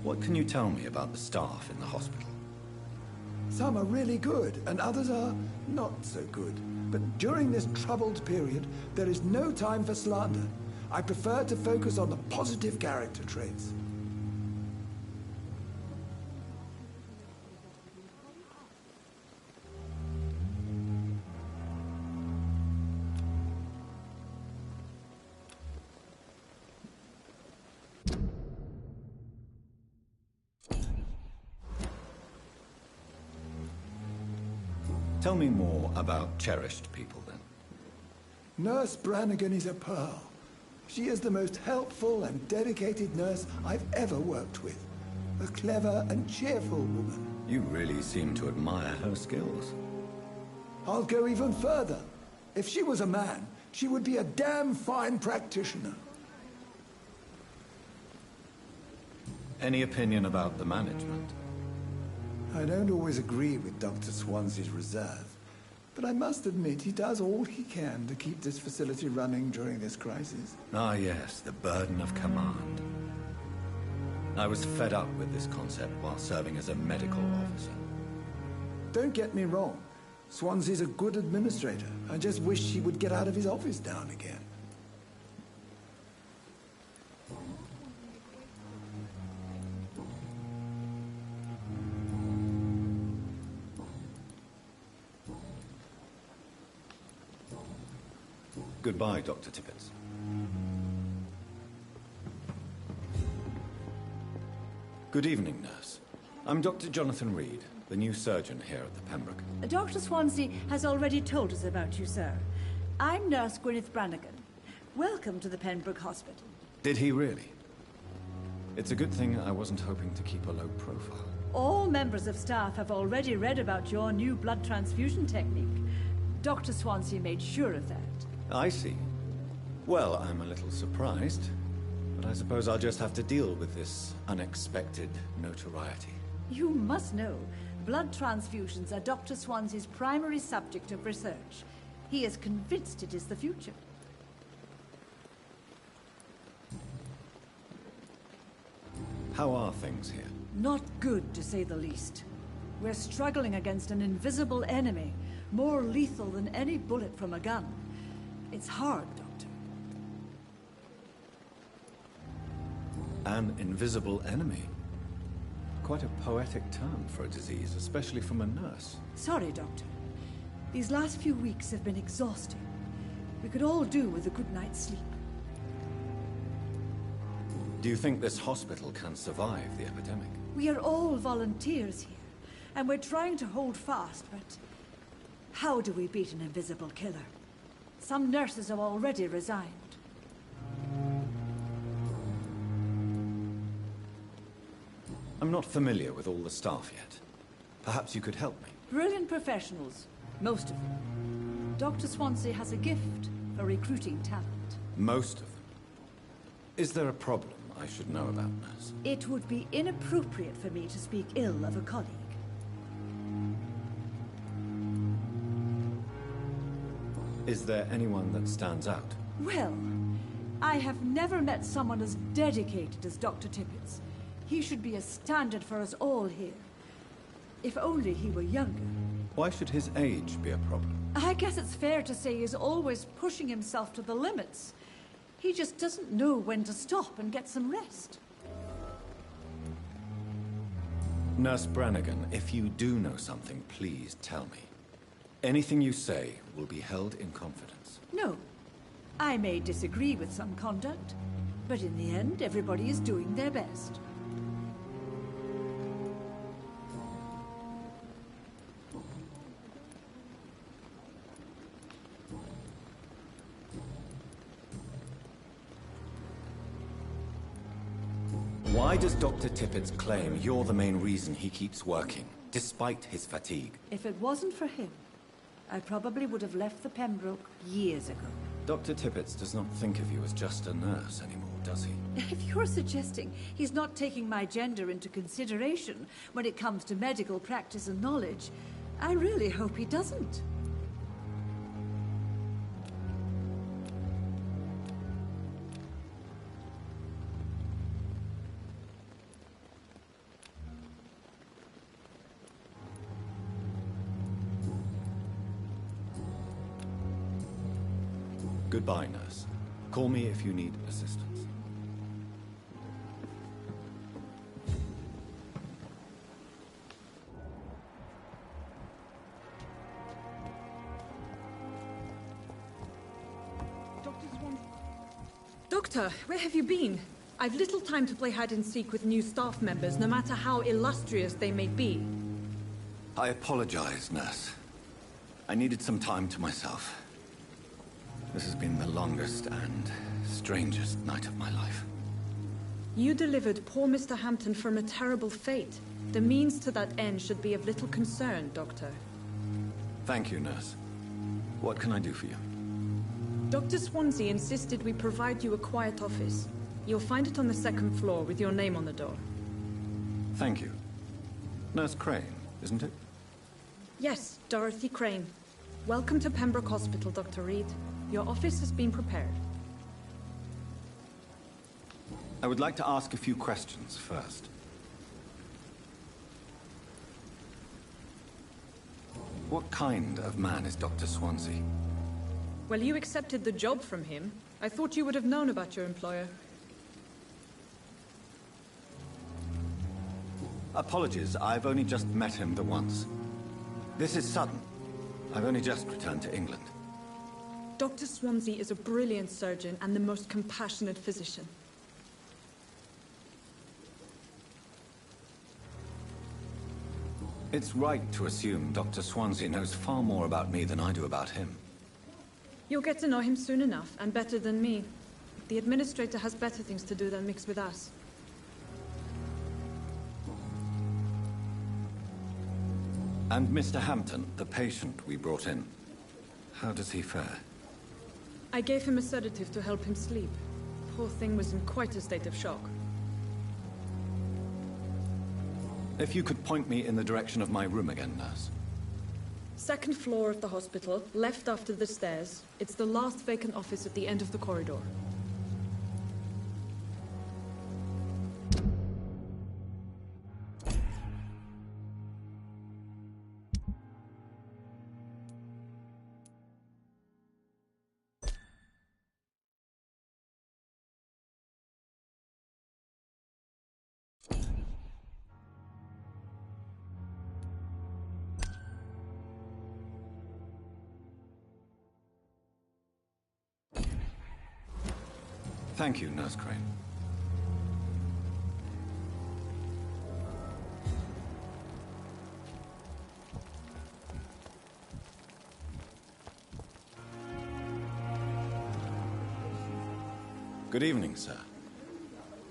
What can you tell me about the staff in the hospital? Some are really good, and others are not so good. But during this troubled period, there is no time for slander. I prefer to focus on the positive character traits. Tell me more about cherished people, then. Nurse Brannigan is a pearl. She is the most helpful and dedicated nurse I've ever worked with. A clever and cheerful woman. You really seem to admire her skills. I'll go even further. If she was a man, she would be a damn fine practitioner. Any opinion about the management? I don't always agree with Dr. Swansea's reserve, but I must admit he does all he can to keep this facility running during this crisis. Ah, yes, the burden of command. I was fed up with this concept while serving as a medical officer. Don't get me wrong. Swansea's a good administrator. I just wish he would get out of his office now and again. Goodbye, Dr. Tippett. Good evening, nurse. I'm Dr. Jonathan Reed, the new surgeon here at the Pembroke. Dr. Swansea has already told us about you, sir. I'm Nurse Gwyneth Brannigan. Welcome to the Pembroke Hospital. Did he really? It's a good thing I wasn't hoping to keep a low profile. All members of staff have already read about your new blood transfusion technique. Dr. Swansea made sure of that. I see. Well, I'm a little surprised, but I suppose I'll just have to deal with this unexpected notoriety. You must know, blood transfusions are Dr. Swansea's primary subject of research. He is convinced it is the future. How are things here? Not good, to say the least. We're struggling against an invisible enemy, more lethal than any bullet from a gun. It's hard, Doctor. An invisible enemy? Quite a poetic term for a disease, especially from a nurse. Sorry, Doctor. These last few weeks have been exhausting. We could all do with a good night's sleep. Do you think this hospital can survive the epidemic? We are all volunteers here, and we're trying to hold fast, but how do we beat an invisible killer? Some nurses have already resigned. I'm not familiar with all the staff yet. Perhaps you could help me. Brilliant professionals, most of them. Dr. Swansea has a gift for recruiting talent. Most of them. Is there a problem I should know about, nurse? It would be inappropriate for me to speak ill of a colleague. Is there anyone that stands out? Well, I have never met someone as dedicated as Dr. Tippett's. He should be a standard for us all here. If only he were younger. Why should his age be a problem? I guess it's fair to say he's always pushing himself to the limits. He just doesn't know when to stop and get some rest. Nurse Brannigan, if you do know something, please tell me. Anything you say will be held in confidence. No. I may disagree with some conduct, but in the end, everybody is doing their best. Why does Dr. Tippett claim you're the main reason he keeps working, despite his fatigue? If it wasn't for him, I probably would have left the Pembroke years ago. Dr. Tippett does not think of you as just a nurse anymore, does he? If you're suggesting he's not taking my gender into consideration when it comes to medical practice and knowledge, I really hope he doesn't. Goodbye, nurse. Call me if you need assistance. Doctor, where have you been? I've little time to play hide and seek with new staff members, no matter how illustrious they may be. I apologize, nurse. I needed some time to myself. This has been the longest and strangest night of my life. You delivered poor Mr. Hampton from a terrible fate. The means to that end should be of little concern, Doctor. Thank you, nurse. What can I do for you? Dr. Swansea insisted we provide you a quiet office. You'll find it on the second floor with your name on the door. Thank you. Nurse Crane, isn't it? Yes, Dorothy Crane. Welcome to Pembroke Hospital, Dr. Reed. Your office has been prepared. I would like to ask a few questions first. What kind of man is Dr. Swansea? Well, you accepted the job from him. I thought you would have known about your employer. Apologies, I've only just met him the once. This is sudden. I've only just returned to England. Dr. Swansea is a brilliant surgeon and the most compassionate physician. It's right to assume Dr. Swansea knows far more about me than I do about him. You'll get to know him soon enough, and better than me. The administrator has better things to do than mix with us. And Mr. Hampton, the patient we brought in, how does he fare? I gave him a sedative to help him sleep. Poor thing was in quite a state of shock. If you could point me in the direction of my room again, nurse. Second floor of the hospital, left after the stairs. It's the last vacant office at the end of the corridor. Thank you, Nurse Crane. Good evening, sir.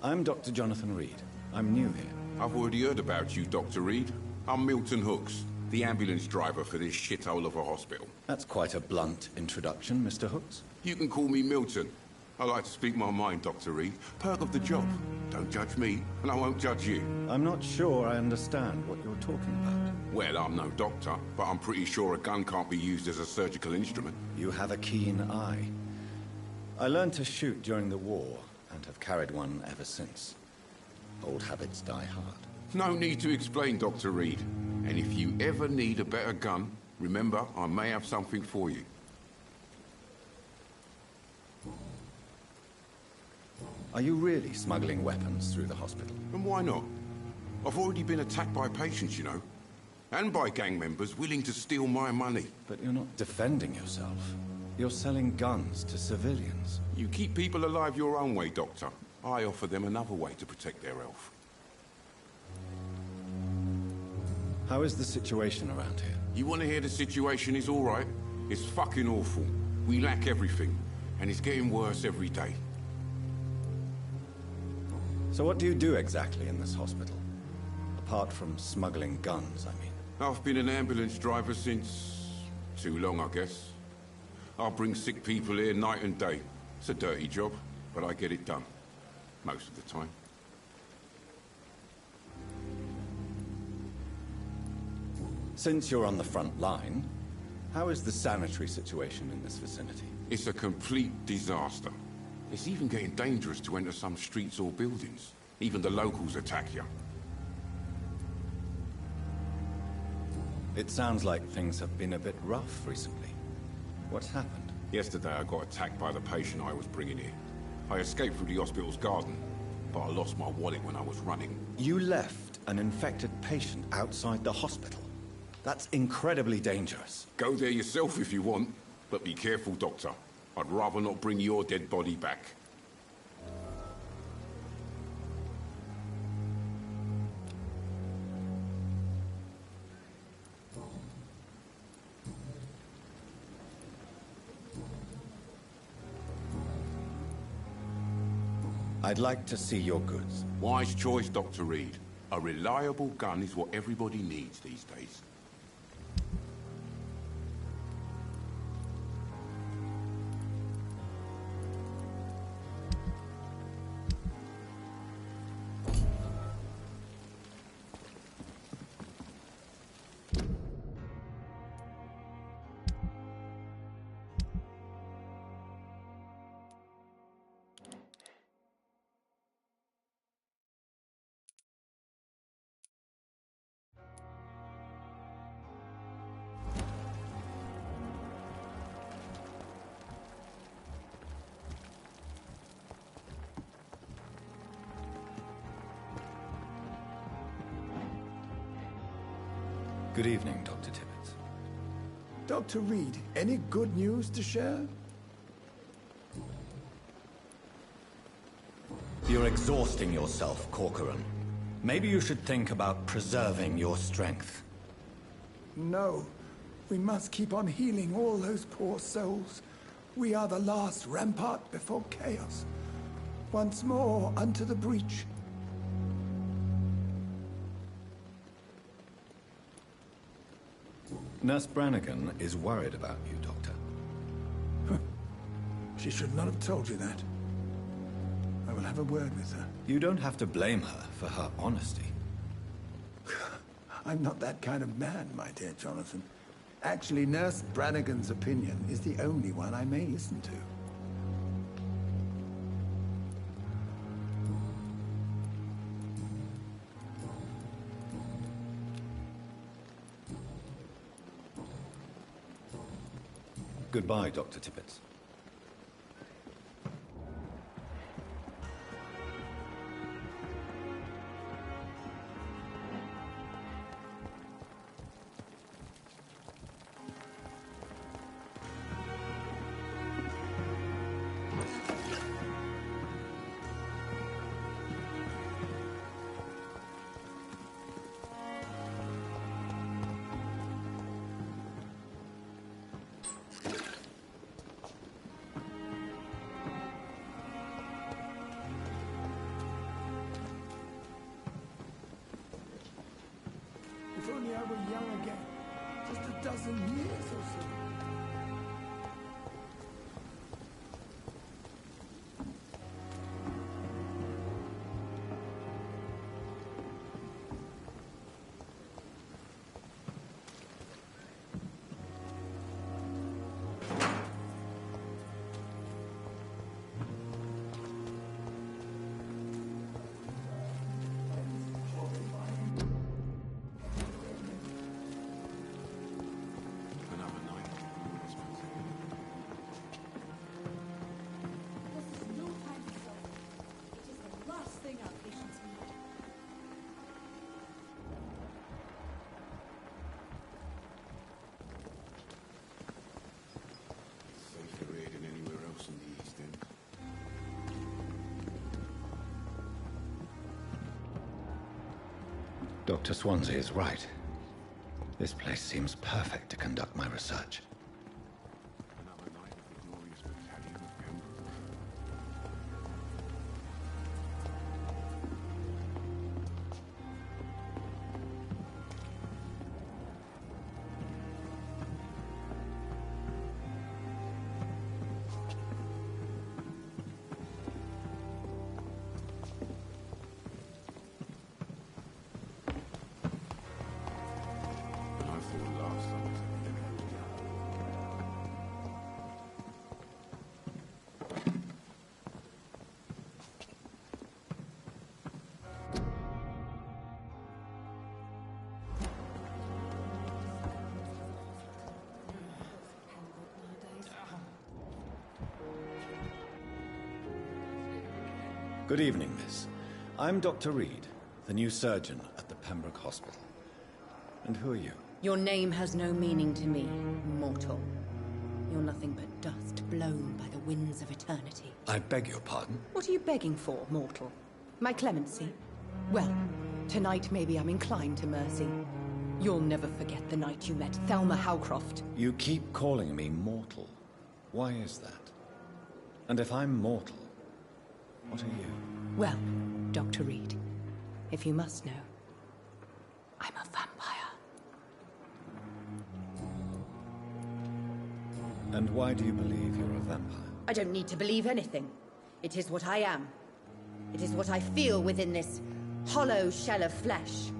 I'm Dr. Jonathan Reed. I'm new here. I've already heard about you, Dr. Reed. I'm Milton Hooks, the ambulance driver for this shithole of a hospital. That's quite a blunt introduction, Mr. Hooks. You can call me Milton. I like to speak my mind, Dr. Reed. Perk of the job. Don't judge me, and I won't judge you. I'm not sure I understand what you're talking about. Well, I'm no doctor, but I'm pretty sure a gun can't be used as a surgical instrument. You have a keen eye. I learned to shoot during the war, and have carried one ever since. Old habits die hard. No need to explain, Dr. Reed. And if you ever need a better gun, remember, I may have something for you. Are you really smuggling weapons through the hospital? And why not? I've already been attacked by patients, you know. And by gang members willing to steal my money. But you're not defending yourself. You're selling guns to civilians. You keep people alive your own way, Doctor. I offer them another way to protect their health. How is the situation around here? You want to hear the situation is all right? It's fucking awful. We lack everything. And it's getting worse every day. So what do you do exactly in this hospital? Apart from smuggling guns, I mean. I've been an ambulance driver since... too long, I guess. I bring sick people here night and day. It's a dirty job, but I get it done. Most of the time. Since you're on the front line, how is the sanitary situation in this vicinity? It's a complete disaster. It's even getting dangerous to enter some streets or buildings. Even the locals attack you. It sounds like things have been a bit rough recently. What's happened? Yesterday I got attacked by the patient I was bringing here. I escaped through the hospital's garden, but I lost my wallet when I was running. You left an infected patient outside the hospital? That's incredibly dangerous. Go there yourself if you want, but be careful, Doctor. I'd rather not bring your dead body back. I'd like to see your goods. Wise choice, Dr. Reed. A reliable gun is what everybody needs these days. Good evening, Dr. Tibbets. Dr. Reed, any good news to share? You're exhausting yourself, Corcoran. Maybe you should think about preserving your strength. No. We must keep on healing all those poor souls. We are the last rampart before chaos. Once more, unto the breach. Nurse Brannigan is worried about you, Doctor. She should not have told you that. I will have a word with her. You don't have to blame her for her honesty. I'm not that kind of man, my dear Jonathan. Actually, Nurse Brannigan's opinion is the only one I may listen to. Goodbye, Dr. Tibbets. If only I were young again. Just a dozen years or so. Safer here than anywhere else in the East End. Dr. Swansea is right. This place seems perfect to conduct my research. Another night of the glorious battalion of Pembroke. I thought last time was Good evening, miss. I'm Dr. Reed, the new surgeon at the Pembroke Hospital. And who are you? Your name has no meaning to me, mortal. You're nothing but dust blown by the winds of eternity. I beg your pardon? What are you begging for, mortal? My clemency? Well, tonight maybe I'm inclined to mercy. You'll never forget the night you met Thelma Howcroft. You keep calling me mortal. Why is that? And if I'm mortal, what are you? Well, Dr. Reed, if you must know, I'm a vampire. And why do you believe you're a vampire? I don't need to believe anything. It is what I am. It is what I feel within this hollow shell of flesh.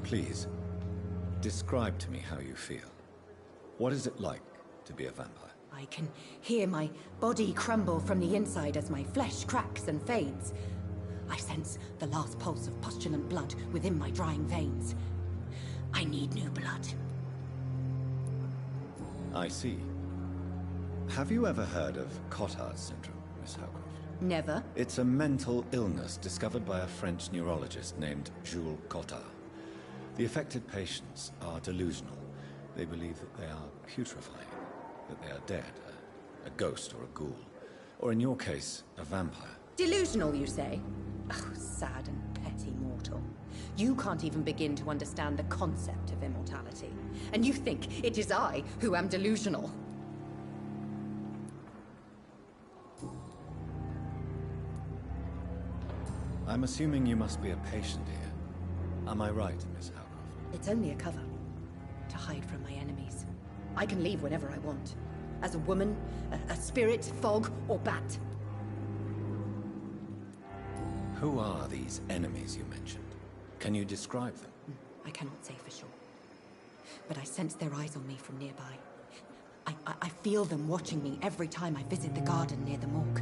Please, describe to me how you feel. What is it like to be a vampire? I can hear my body crumble from the inside as my flesh cracks and fades. I sense the last pulse of postulant blood within my drying veins. I need new blood. I see. Have you ever heard of Cotard's syndrome, Miss Howcroft? Never. It's a mental illness discovered by a French neurologist named Jules Cotard. The affected patients are delusional. They believe that they are putrefying, that they are dead, a ghost or a ghoul, or in your case, a vampire. Delusional, you say? Oh, sad and petty mortal. You can't even begin to understand the concept of immortality. And you think it is I who am delusional. I'm assuming you must be a patient here. Am I right, Miss Howcroft? It's only a cover. To hide from my enemies. I can leave whenever I want. As a woman, a spirit, fog, or bat. Who are these enemies you mentioned? Can you describe them? I cannot say for sure. But I sense their eyes on me from nearby. I feel them watching me every time I visit the garden near the morgue.